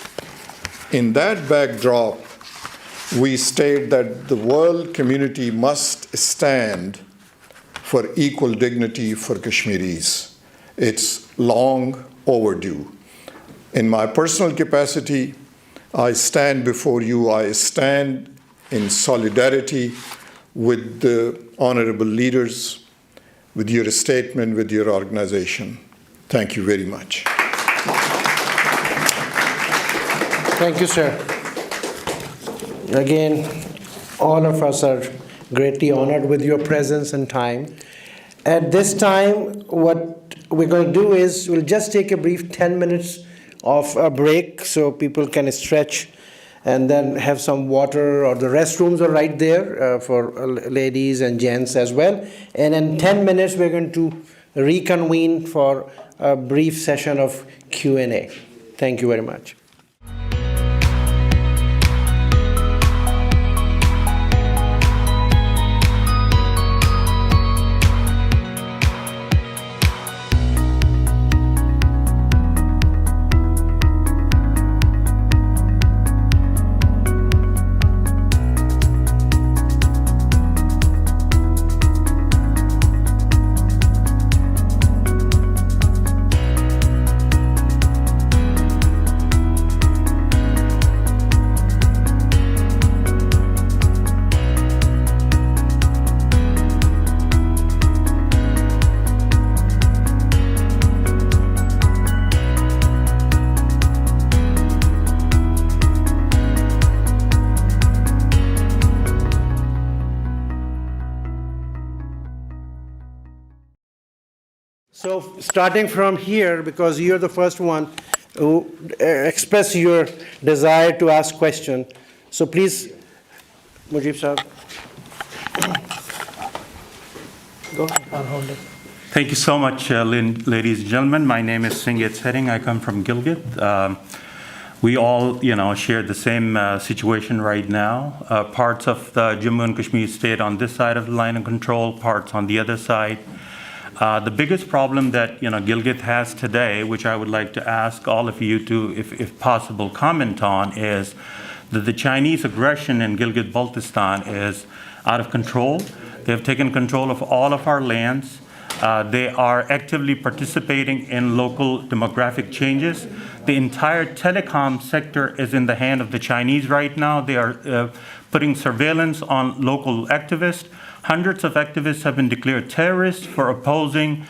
In that backdrop, we state that the world community must stand for equal dignity for Kashmiris. It's long overdue. In my personal capacity, I stand before you. I stand in solidarity with the honorable leaders, with your statement, with your organization. Thank you very much. Thank you, sir. Again, all of us are greatly honored with your presence and time. At this time, what we're going to do is we'll just take a brief 10 minutes of a break so people can stretch and then have some water, or the restrooms are right there for ladies and gents as well. And in 10 minutes, we're going to reconvene for a brief session of Q&A. Thank you very much. So starting from here, because you're the first one who expressed your desire to ask question. So please, Mujeeb sir. Go ahead, I'll hold it. Thank you so much, ladies and gentlemen. My name is Singit Sering. I come from Gilgit. We all, share the same situation right now. Parts of the Jammu and Kashmir state on this side of the line of control, parts on the other side. The biggest problem that Gilgit has today, which I would like to ask all of you to, if possible, comment on, is that the Chinese aggression in Gilgit-Baltistan is out of control. They have taken control of all of our lands. They are actively participating in local demographic changes. The entire telecom sector is in the hand of the Chinese right now. They are putting surveillance on local activists. Hundreds of activists have been declared terrorists for opposing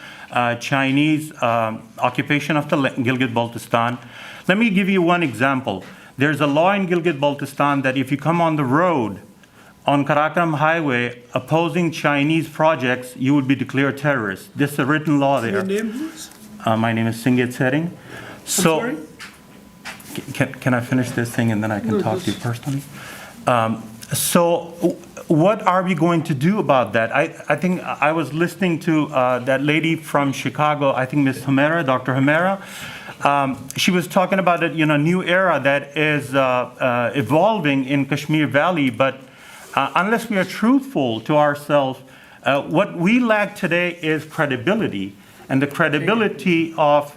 Chinese occupation of the Gilgit-Baltistan. Let me give you one example. There's a law in Gilgit-Baltistan that if you come on the road on Karakoram Highway opposing Chinese projects, you would be declared terrorist. This is a written law there. Your name, please? My name is Singit Sering. Sorry? Can I finish this thing and then I can talk to you personally? So what are we going to do about that? I think I was listening to that lady from Chicago, I think Ms. Humera, Dr. Humera. She was talking about a new era that is evolving in Kashmir Valley, but unless we are truthful to ourselves, what we lack today is credibility, and the credibility of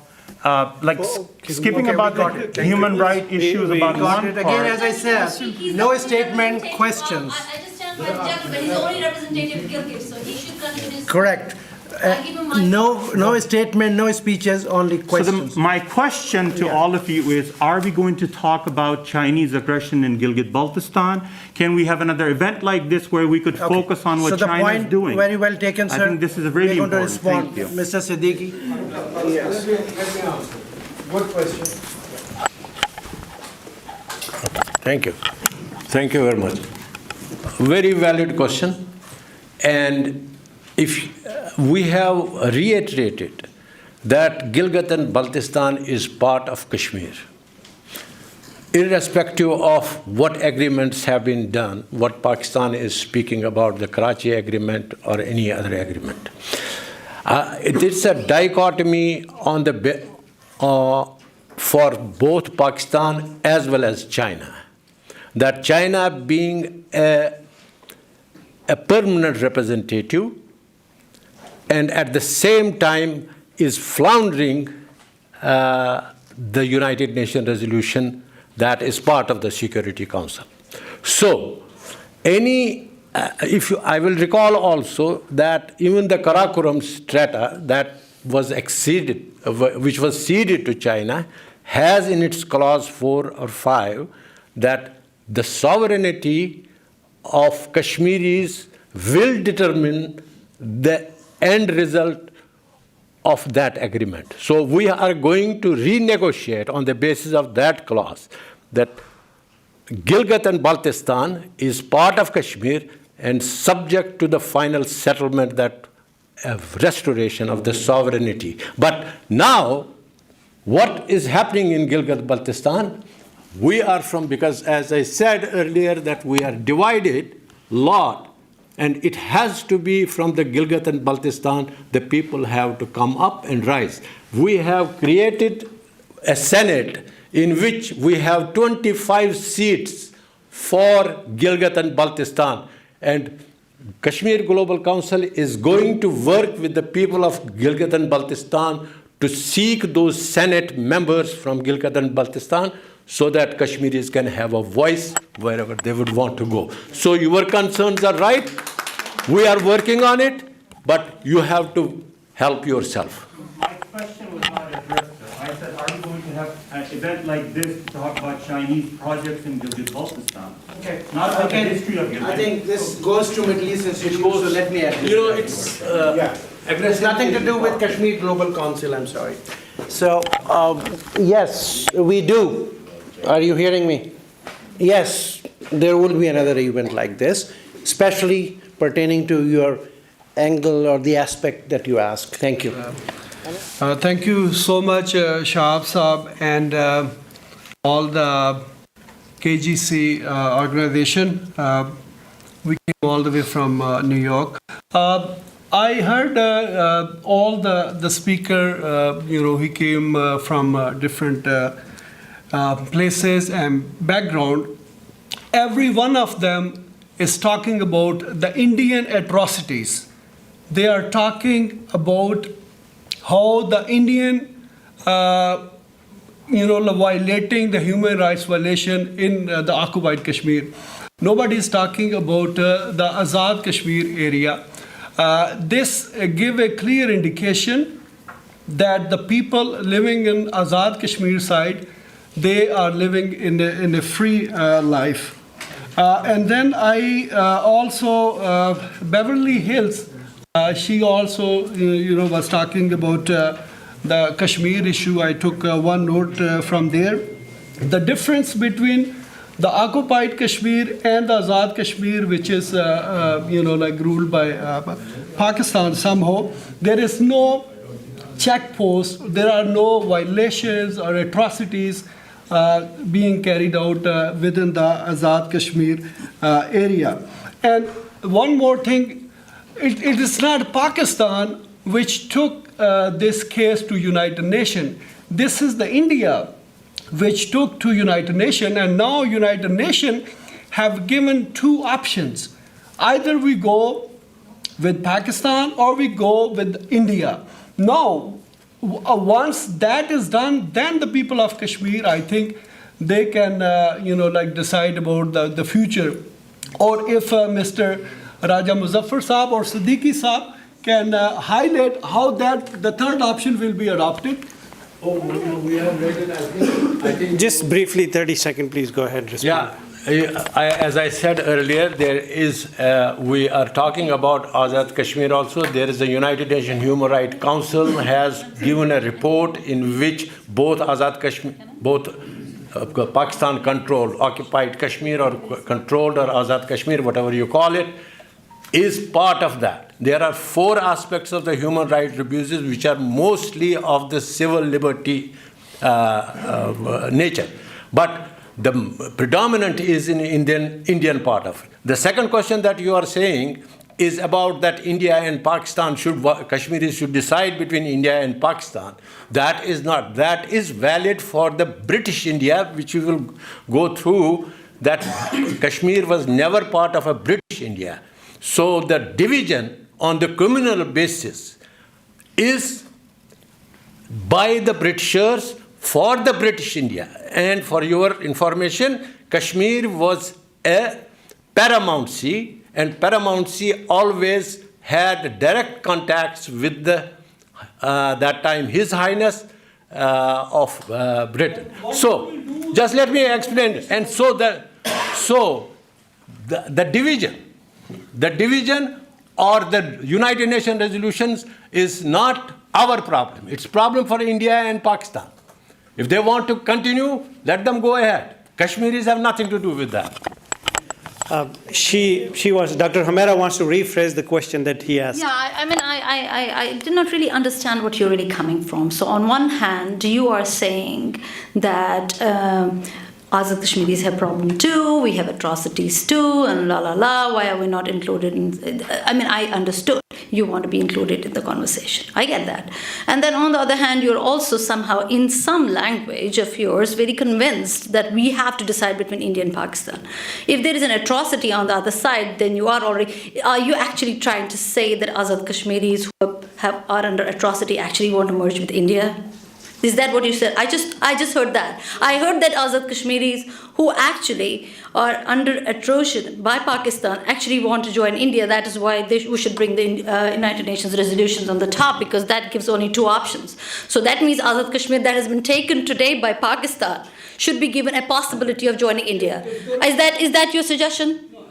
skipping about the human rights issues about one part. Again, as I said, no statement, questions. I just stand by the gentleman. He's only representative of Gilgit, so he should continue. Correct. No statement, no speeches, only questions. So my question to all of you is, are we going to talk about Chinese aggression in Gilgit-Baltistan? Can we have another event like this where we could focus on what China is doing? Very well taken, sir. I think this is really We're going important. to respond. Thank you. Mr. Siddiqui. Yes. Good question. Thank you. Thank you very much. Very valid question. And if we have reiterated that Gilgit and Baltistan is part of Kashmir, irrespective of what agreements have been done, what Pakistan is speaking about, the Karachi agreement or any other agreement. It's a dichotomy on the for both Pakistan as well as China. That China being a permanent representative and at the same time is floundering the United Nations resolution that is part of the Security Council. So, I will recall also that even the Karakoram Strata that was which was ceded to China, has in its clause 4 or 5 that the sovereignty of Kashmiris will determine the end result of that agreement. So we are going to renegotiate on the basis of that clause that Gilgit and Baltistan is part of Kashmir and subject to the final settlement that restoration of the sovereignty. But now, what is happening in Gilgit-Baltistan? We are because as I said earlier, that we are divided lot, and it has to be from the Gilgit and Baltistan, the people have to come up and rise. We have created a Senate in which we have 25 seats for Gilgit and Baltistan. And Kashmir Global Council is going to work with the people of Gilgit and Baltistan to seek those Senate members from Gilgit and Baltistan so that Kashmiris can have a voice wherever they would want to go. So your concerns are right. We are working on it, but you have to help yourself. My question was not addressed. I said, are you going to have an event like this to talk about Chinese projects in Gilgit-Baltistan? Okay. Not about the history of Gilgit. I think this goes to Middle East Institute, so let me add this. It's nothing to do with Kashmir Global Council, I'm sorry. So, yes, we do. Are you hearing me? Yes, there will be another event like this, especially pertaining to your angle or the aspect that you asked. Thank you. Thank you so much, Shahab Saab, and all the KGC organization. We came all the way from New York. I heard all the speaker, he came from different places and background. Every one of them is talking about the Indian atrocities. They are talking about how the Indian, violating the human rights violation in the occupied Kashmir. Nobody is talking about the Azad Kashmir area. This give a clear indication that the people living in Azad Kashmir side, they are living in a free life. And then I also, Beverly Hills, she also, was talking about the Kashmir issue. I took one note from there. The difference between the occupied Kashmir and the Azad Kashmir, which is, like ruled by Pakistan somehow, there is no checkpost, there are no violations or atrocities being carried out within the Azad Kashmir area. And one more thing, it is not Pakistan which took this case to United Nations. This is the India which took to United Nations, and now United Nations have given two options. Either we go with Pakistan or we go with India. Now, once that is done, then the people of Kashmir, I think, they can, decide about the future. Or if Mr. Raja Muzaffar Saab or Siddiqui Saab can highlight how the third option will be adopted. Oh, we have read it, I think. Just briefly, 30 seconds, please go ahead. Respond. Yeah, as I said earlier, there is, we are talking about Azad Kashmir also. There is a United Nations Human Rights Council has given a report in which both Azad Kashmir, both Pakistan controlled, occupied Kashmir or controlled or Azad Kashmir, whatever you call it, is part of that. There are 4 aspects of the human rights abuses which are mostly of the civil liberty nature. But the predominant is in Indian part of it. The second question that you are saying is about that India and Pakistan Kashmiris should decide between India and Pakistan. That is not. That is valid for the British India, which we will go through, that Kashmir was never part of a British India. So the division on the communal basis is by the Britishers for the British India. And for your information, Kashmir was a paramountcy, and paramountcy always had direct contacts with the that time His Highness of Britain. So just let me explain. And so the division or the United Nations resolutions is not our problem. It's a problem for India and Pakistan. If they want to continue, let them go ahead. Kashmiris have nothing to do with that. Dr. Hamera wants to rephrase the question that he asked. Yeah, I did not really understand what you're really coming from. So on one hand, you are saying that Azad Kashmiris have problem too, we have atrocities too, and la la la, why are we not included in, I understood you want to be included in the conversation. I get that. And then on the other hand, you're also somehow in some language of yours very convinced that we have to decide between India and Pakistan. If there is an atrocity on the other side, then are you actually trying to say that Azad Kashmiris who are under atrocity actually want to merge with India? Is that what you said? I just heard that. I heard that Azad Kashmiris who actually are under atrocious by Pakistan actually want to join India. That is why we should bring the United Nations resolutions on the top, because that gives only 2 options. So that means Azad Kashmir that has been taken today by Pakistan should be given a possibility of joining India. Is that your suggestion? No.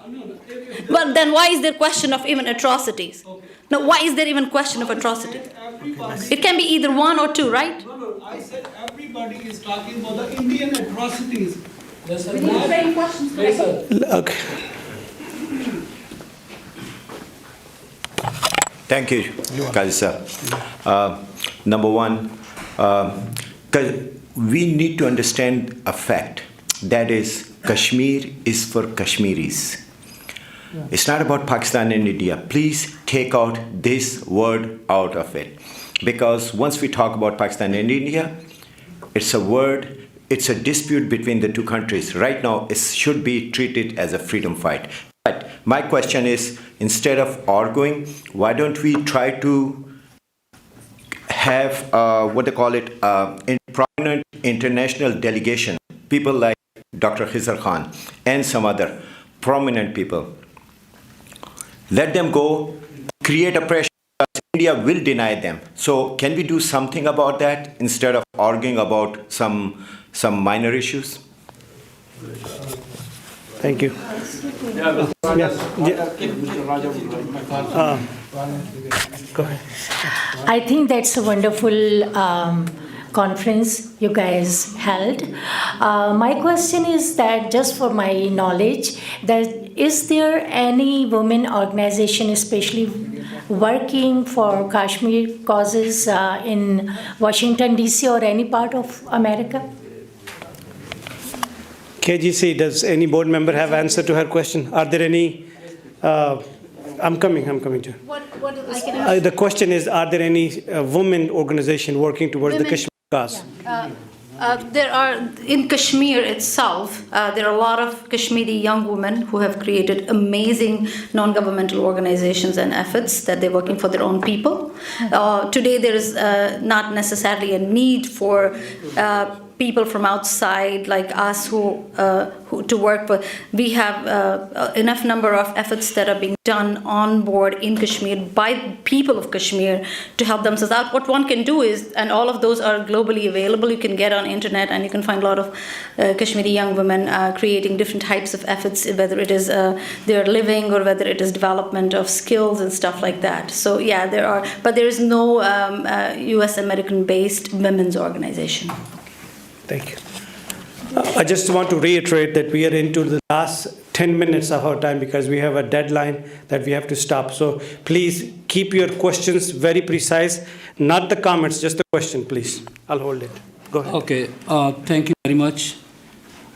But then why is there question of even atrocities? Now, why is there even question of atrocity? It can be either 1 or 2, right? No, I said everybody is talking about the Indian atrocities. Yes, sir. Questions. Yes, sir. Okay. Thank you, Kazi sir. Number one, we need to understand a fact. That is, Kashmir is for Kashmiris. It's not about Pakistan and India. Please take out this word out of it. Because once we talk about Pakistan and India, it's a dispute between the 2 countries. Right now, it should be treated as a freedom fight. But my question is, instead of arguing, why don't we try to have, a prominent international delegation, people like Dr. Khizr Khan and some other prominent people. Let them go create a pressure. India will deny them. So can we do something about that instead of arguing about some minor issues? Thank you. Go ahead. I think that's a wonderful conference you guys held. My question is that, just for my knowledge, that is there any women organization especially working for Kashmir causes in Washington DC or any part of America? KGC, does any board member have answer to her question? Are there any? I'm coming to. The question is, are there any women organization working towards the Kashmir cause? There are, in Kashmir itself, there are a lot of Kashmiri young women who have created amazing non-governmental organizations and efforts that they're working for their own people. Today, there is not necessarily a need for people from outside like us who to work for. We have enough number of efforts that are being done on board in Kashmir by people of Kashmir to help themselves out. What one can do is, and all of those are globally available, you can get on internet and you can find a lot of Kashmiri young women creating different types of efforts, whether it is their living or whether it is development of skills and stuff like that. So yeah, there are, but there is no US American based women's organization. Thank you. I just want to reiterate that we are into the last 10 minutes of our time because we have a deadline that we have to stop. So please keep your questions very precise, not the comments, just the question, please. I'll hold it. Go ahead. Okay. Thank you very much.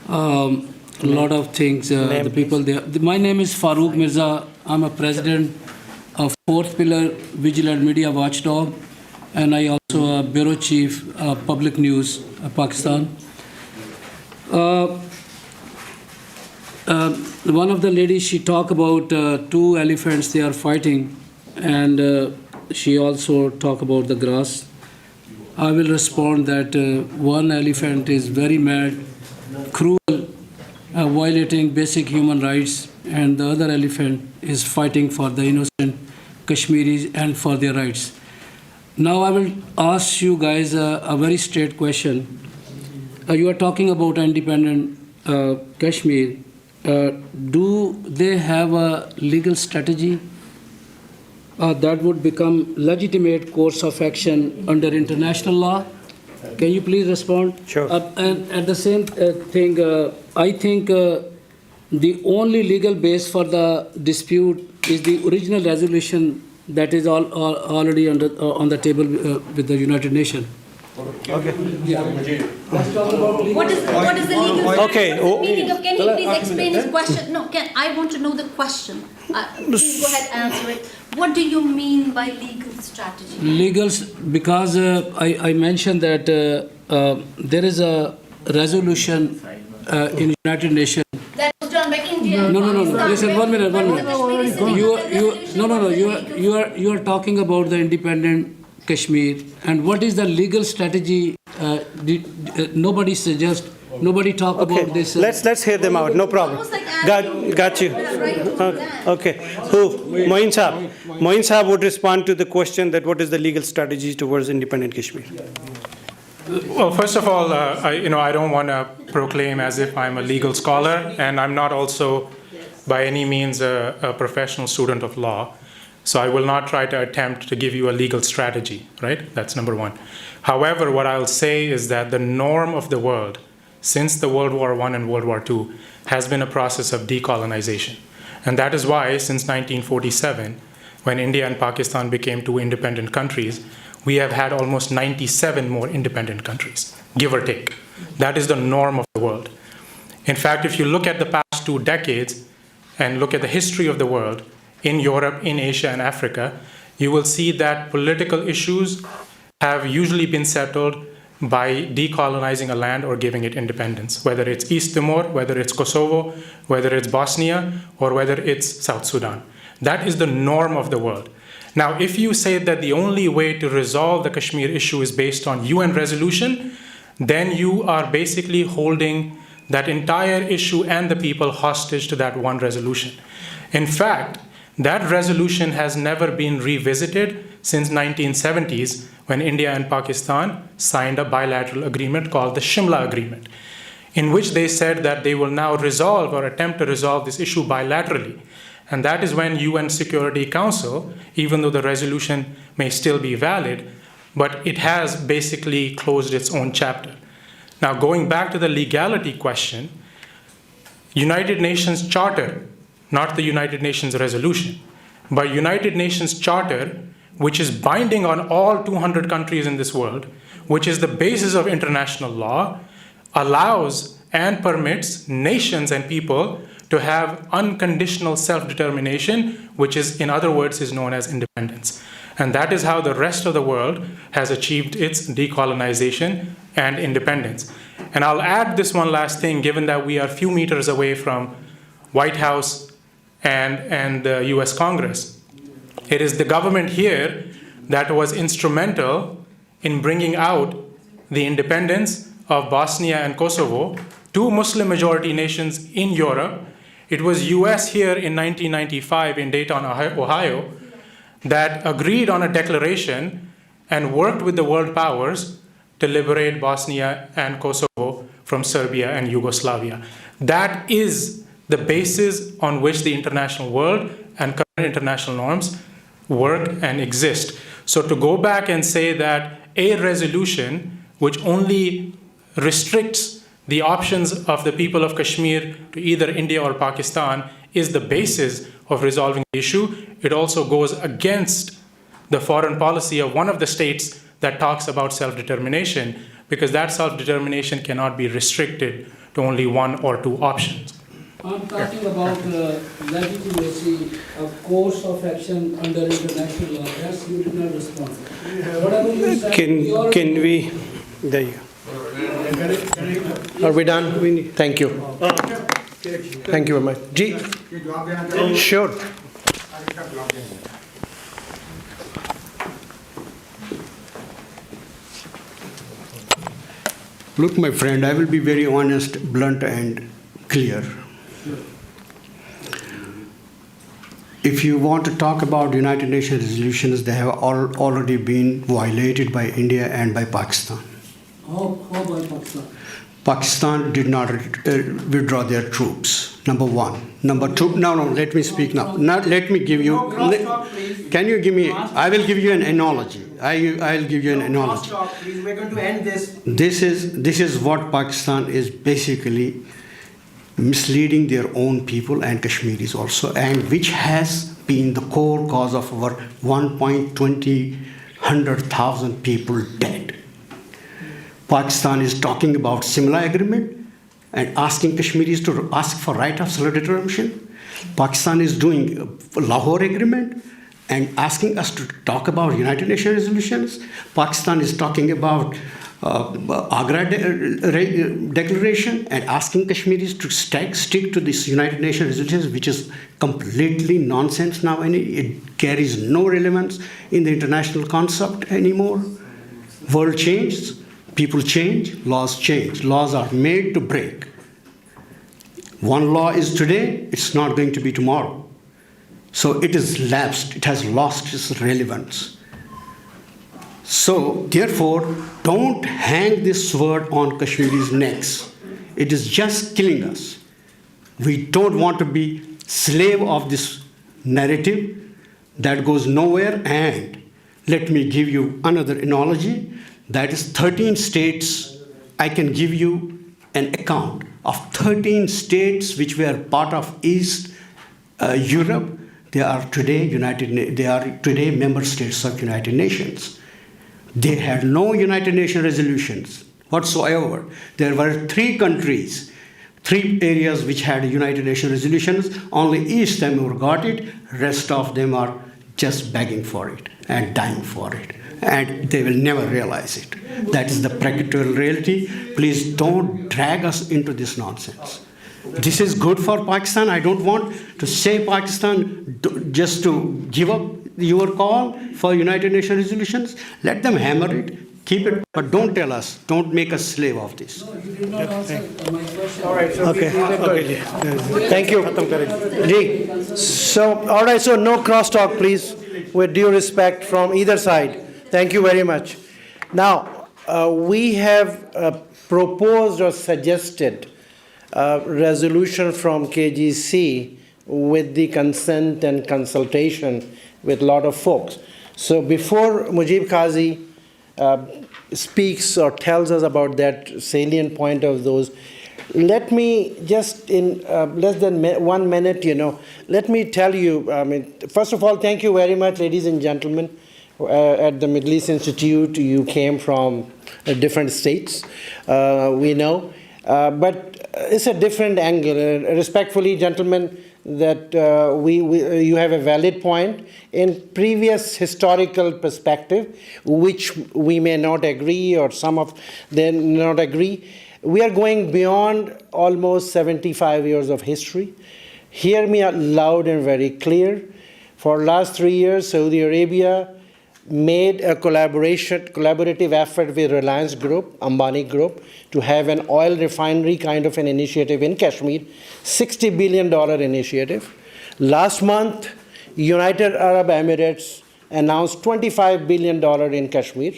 A lot of things, the people there. My name is Farooq Mirza. I'm a president of Fourth Pillar Vigilant Media Watchdog, and I also a bureau chief public news Pakistan. One of the ladies, she talked about two elephants, they are fighting, and she also talked about the grass. I will respond that one elephant is very mad, cruel, violating basic human rights, and the other elephant is fighting for the innocent Kashmiris and for their rights. Now I will ask you guys a very straight question. You are talking about independent Kashmir. Do they have a legal strategy that would become legitimate course of action under international law? Can you please respond? Sure. And at the same thing, I think the only legal base for the dispute is the original resolution that is already on the table with the United Nations. Okay. Yeah. What is the legal Okay. meaning of? Can you please explain his question? No, I want to know the question. Please go ahead and answer it. What do you mean by legal strategy? Legals, because I mentioned that there is a resolution in United Nations. That was done by India. No. Listen, 1 minute. You are talking about the independent Kashmir, and what is the legal strategy? Nobody suggests. Nobody talk about this. Let's hear them out. No problem. Got you. Okay. Who? Moin Saab would respond to the question that what is the legal strategy towards independent Kashmir? Well, first of all, I don't want to proclaim as if I'm a legal scholar, and I'm not also by any means a professional student of law. So I will not try to attempt to give you a legal strategy, right? That's number one. However, what I'll say is that the norm of the world since the World War I and World War II has been a process of decolonization. And that is why since 1947, when India and Pakistan became two independent countries, we have had almost 97 more independent countries, give or take. That is the norm of the world. In fact, if you look at the past 2 decades and look at the history of the world, in Europe, in Asia, and Africa, you will see that political issues have usually been settled by decolonizing a land or giving it independence, whether it's East Timor, whether it's Kosovo, whether it's Bosnia, or whether it's South Sudan. That is the norm of the world. Now, if you say that the only way to resolve the Kashmir issue is based on UN resolution, then you are basically holding that entire issue and the people hostage to that one resolution. In fact, That resolution has never been revisited since 1970s when India and Pakistan signed a bilateral agreement called the Shimla Agreement, in which they said that they will now resolve or attempt to resolve this issue bilaterally. And that is when UN Security Council, even though the resolution may still be valid, but it has basically closed its own chapter. Now, going back to the legality question, United Nations Charter, not the United Nations resolution, but United Nations Charter, which is binding on all 200 countries in this world, which is the basis of international law, allows and permits nations and people to have unconditional self-determination, which is, in other words, is known as independence. And that is how the rest of the world has achieved its decolonization and independence. And I'll add this one last thing, given that we are a few meters away from White House and the US Congress. It is the government here that was instrumental in bringing out the independence of Bosnia and Kosovo, two Muslim majority nations in Europe. It was US here in 1995 in Dayton, Ohio, that agreed on a declaration and worked with the world powers to liberate Bosnia and Kosovo from Serbia and Yugoslavia. That is the basis on which the international world and current international norms work and exist. So to go back and say that a resolution which only restricts the options of the people of Kashmir to either India or Pakistan is the basis of resolving the issue, it also goes against the foreign policy of one of the states that talks about self-determination, because that self-determination cannot be restricted to only one or two options. I'm talking about legitimacy of course of action under international law. That's you did not respond. Whatever you said, Can we? There you go. Are we done? Thank you. Thank you very much. Ji? Sure. Look, my friend, I will be very honest, blunt, and clear. If you want to talk about United Nations resolutions, they have already been violated by India and by Pakistan. How by Pakistan? Pakistan did not withdraw their troops, number one. Number two, no, let me speak now. Let me give you, can you give me, I will give you an analogy. I'll give you an analogy. Please, we're going to end this. This is what Pakistan is basically misleading their own people and Kashmiris also, and which has been the core cause of our 1,200,000 people dead. Pakistan is talking about Simla Agreement and asking Kashmiris to ask for right of self-determination. Pakistan is doing Lahore Agreement and asking us to talk about United Nations resolutions. Pakistan is talking about Agra Declaration and asking Kashmiris to stick to this United Nations resolutions, which is completely nonsense now, and it carries no relevance in the international concept anymore. World changes, people change, laws change. Laws are made to break. One law is today, it's not going to be tomorrow. So it is lapsed, it has lost its relevance. So, therefore, don't hang this sword on Kashmiris' necks. It is just killing us. We don't want to be slave of this narrative that goes nowhere. And let me give you another analogy. That is 13 states. I can give you an account of 13 states which were part of East Europe. They are today member states of United Nations. They had no United Nations resolutions whatsoever. There were 3 countries, 3 areas which had United Nations resolutions. Only East Timor got it. Rest of them are just begging for it and dying for it. And they will never realize it. That is the practical reality. Please don't drag us into this nonsense. This is good for Pakistan. I don't want to say Pakistan just to give up your call for United Nations resolutions. Let them hammer it. Keep it, but don't tell us. Don't make us slave of this. All right. So Okay. Thank you. Ji. So, all right. So no crosstalk, please, with due respect from either side. Thank you very much. Now, we have proposed or suggested a resolution from KGC with the consent and consultation with a lot of folks. So before Mujeeb Kazi speaks or tells us about that salient point of those, let me just in less than 1 minute, let me tell you, first of all, thank you very much, ladies and gentlemen, at the Middle East Institute. You came from different states, we know, but it's a different angle. Respectfully, gentlemen, that you have a valid point in previous historical perspective, which we may not agree or some of them not agree. We are going beyond almost 75 years of history. Hear me out loud and very clear. For last 3 years, Saudi Arabia made a collaborative effort with Reliance Group, Ambani Group, to have an oil refinery kind of an initiative in Kashmir, $60 billion initiative. Last month, United Arab Emirates announced $25 billion in Kashmir.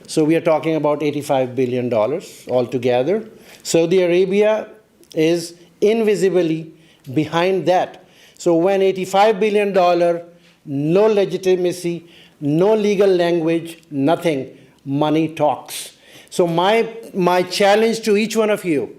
So we are talking about $85 billion altogether. Saudi Arabia is invisibly behind that. So when $85 billion, no legitimacy, no legal language, nothing, money talks. So my challenge to each one of you,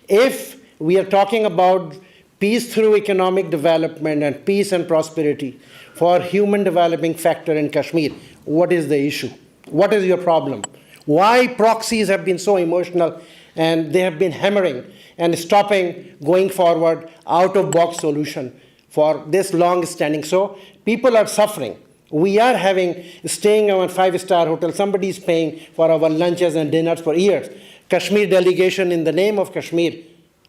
if we are talking about peace through economic development and peace and prosperity for human developing factor in Kashmir, what is the issue? What is your problem? Why proxies have been so emotional and they have been hammering and stopping going forward out-of-box solution for this long-standing? So people are suffering. We are staying in a 5-star hotel. Somebody is paying for our lunches and dinners for years. Kashmir delegation in the name of Kashmir.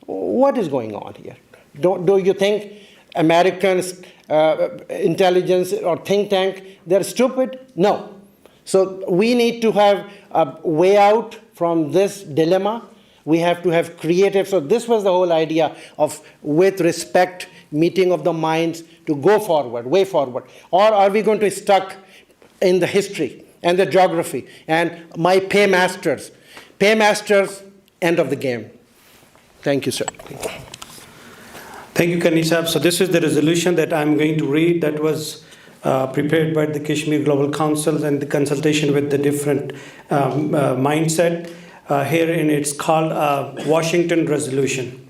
What is going on here? Do you think Americans, intelligence or think tank, they're stupid? No. So we need to have a way out from this dilemma. We have to have creative. So this was the whole idea of, with respect, meeting of the minds to go forward, way forward. Or are we going to stuck in the history and the geography and my paymasters? Paymasters, end of the game. Thank you, sir. Thank you, Kanisab. So this is the resolution that I'm going to read that was prepared by the Kashmir Global Council and the consultation with the different mindset. Herein it's called a Washington Resolution.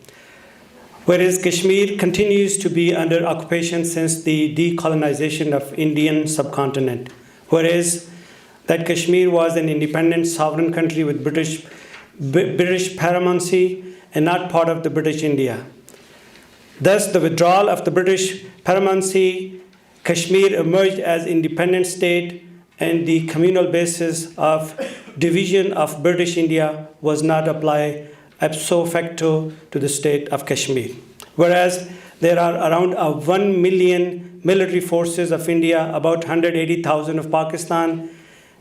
Whereas Kashmir continues to be under occupation since the decolonization of Indian subcontinent, whereas that Kashmir was an independent sovereign country with British paramountcy and not part of the British India. Thus, the withdrawal of the British paramountcy, Kashmir emerged as independent state, and the communal basis of division of British India was not applied ipso facto to the state of Kashmir. Whereas there are around 1 million military forces of India, about 180,000 of Pakistan,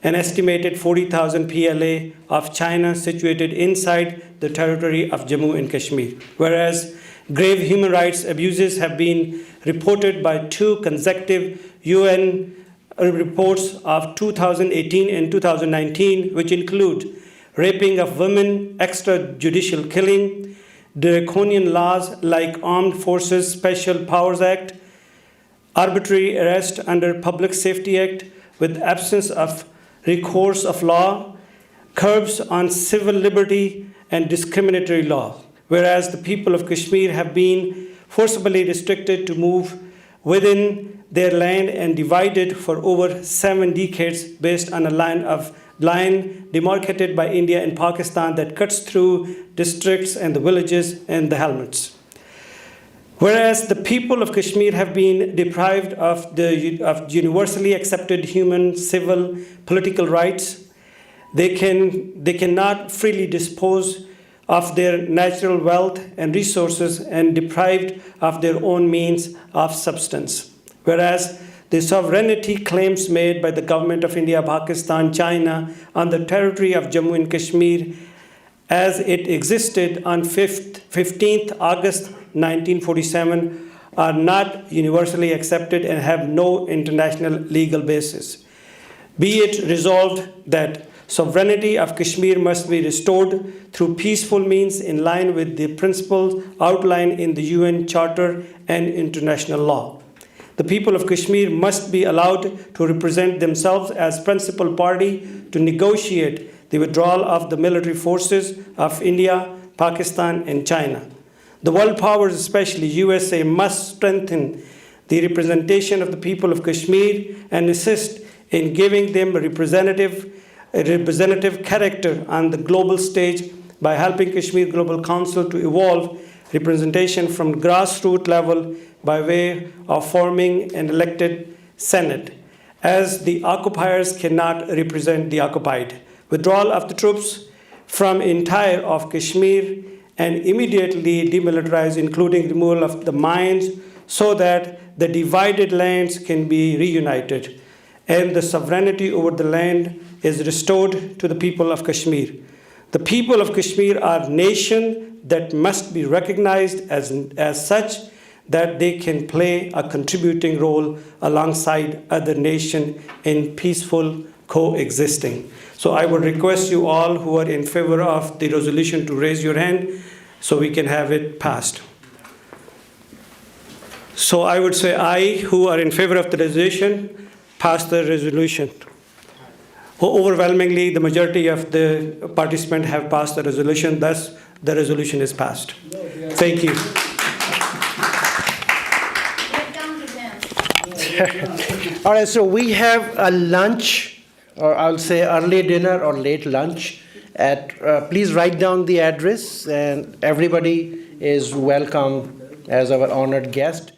an estimated 40,000 PLA of China situated inside the territory of Jammu and Kashmir. Whereas grave human rights abuses have been reported by 2 consecutive UN reports of 2018 and 2019, which include raping of women, extrajudicial killing, draconian laws like Armed Forces Special Powers Act, arbitrary arrest under Public Safety Act with absence of recourse of law, curbs on civil liberty and discriminatory law. Whereas the people of Kashmir have been forcibly restricted to move within their land and divided for over 7 decades based on a line demarcated by India and Pakistan that cuts through districts and the villages and the hamlets. Whereas the people of Kashmir have been deprived of universally accepted human, civil, political rights, they cannot freely dispose of their natural wealth and resources and deprived of their own means of substance. Whereas the sovereignty claims made by the government of India, Pakistan, China on the territory of Jammu and Kashmir as it existed on 15th August 1947 are not universally accepted and have no international legal basis. Be it resolved that sovereignty of Kashmir must be restored through peaceful means in line with the principles outlined in the UN Charter and international law. The people of Kashmir must be allowed to represent themselves as principal party to negotiate the withdrawal of the military forces of India, Pakistan, and China. The world powers, especially USA, must strengthen the representation of the people of Kashmir and assist in giving them a representative character on the global stage by helping Kashmir Global Council to evolve representation from grassroots level by way of forming an elected Senate, as the occupiers cannot represent the occupied. Withdrawal of the troops from entire of Kashmir and immediately demilitarize, including removal of the mines, so that the divided lands can be reunited and the sovereignty over the land is restored to the people of Kashmir. The people of Kashmir are a nation that must be recognized as such that they can play a contributing role alongside other nations in peaceful coexisting. So I would request you all who are in favor of the resolution to raise your hand so we can have it passed. So I would say aye, who are in favor of the resolution, pass the resolution. Overwhelmingly, the majority of the participants have passed the resolution, thus the resolution is passed. Thank you. All right, so we have a lunch, or I'll say early dinner or late lunch. Please write down the address, and everybody is welcome as our honored guest.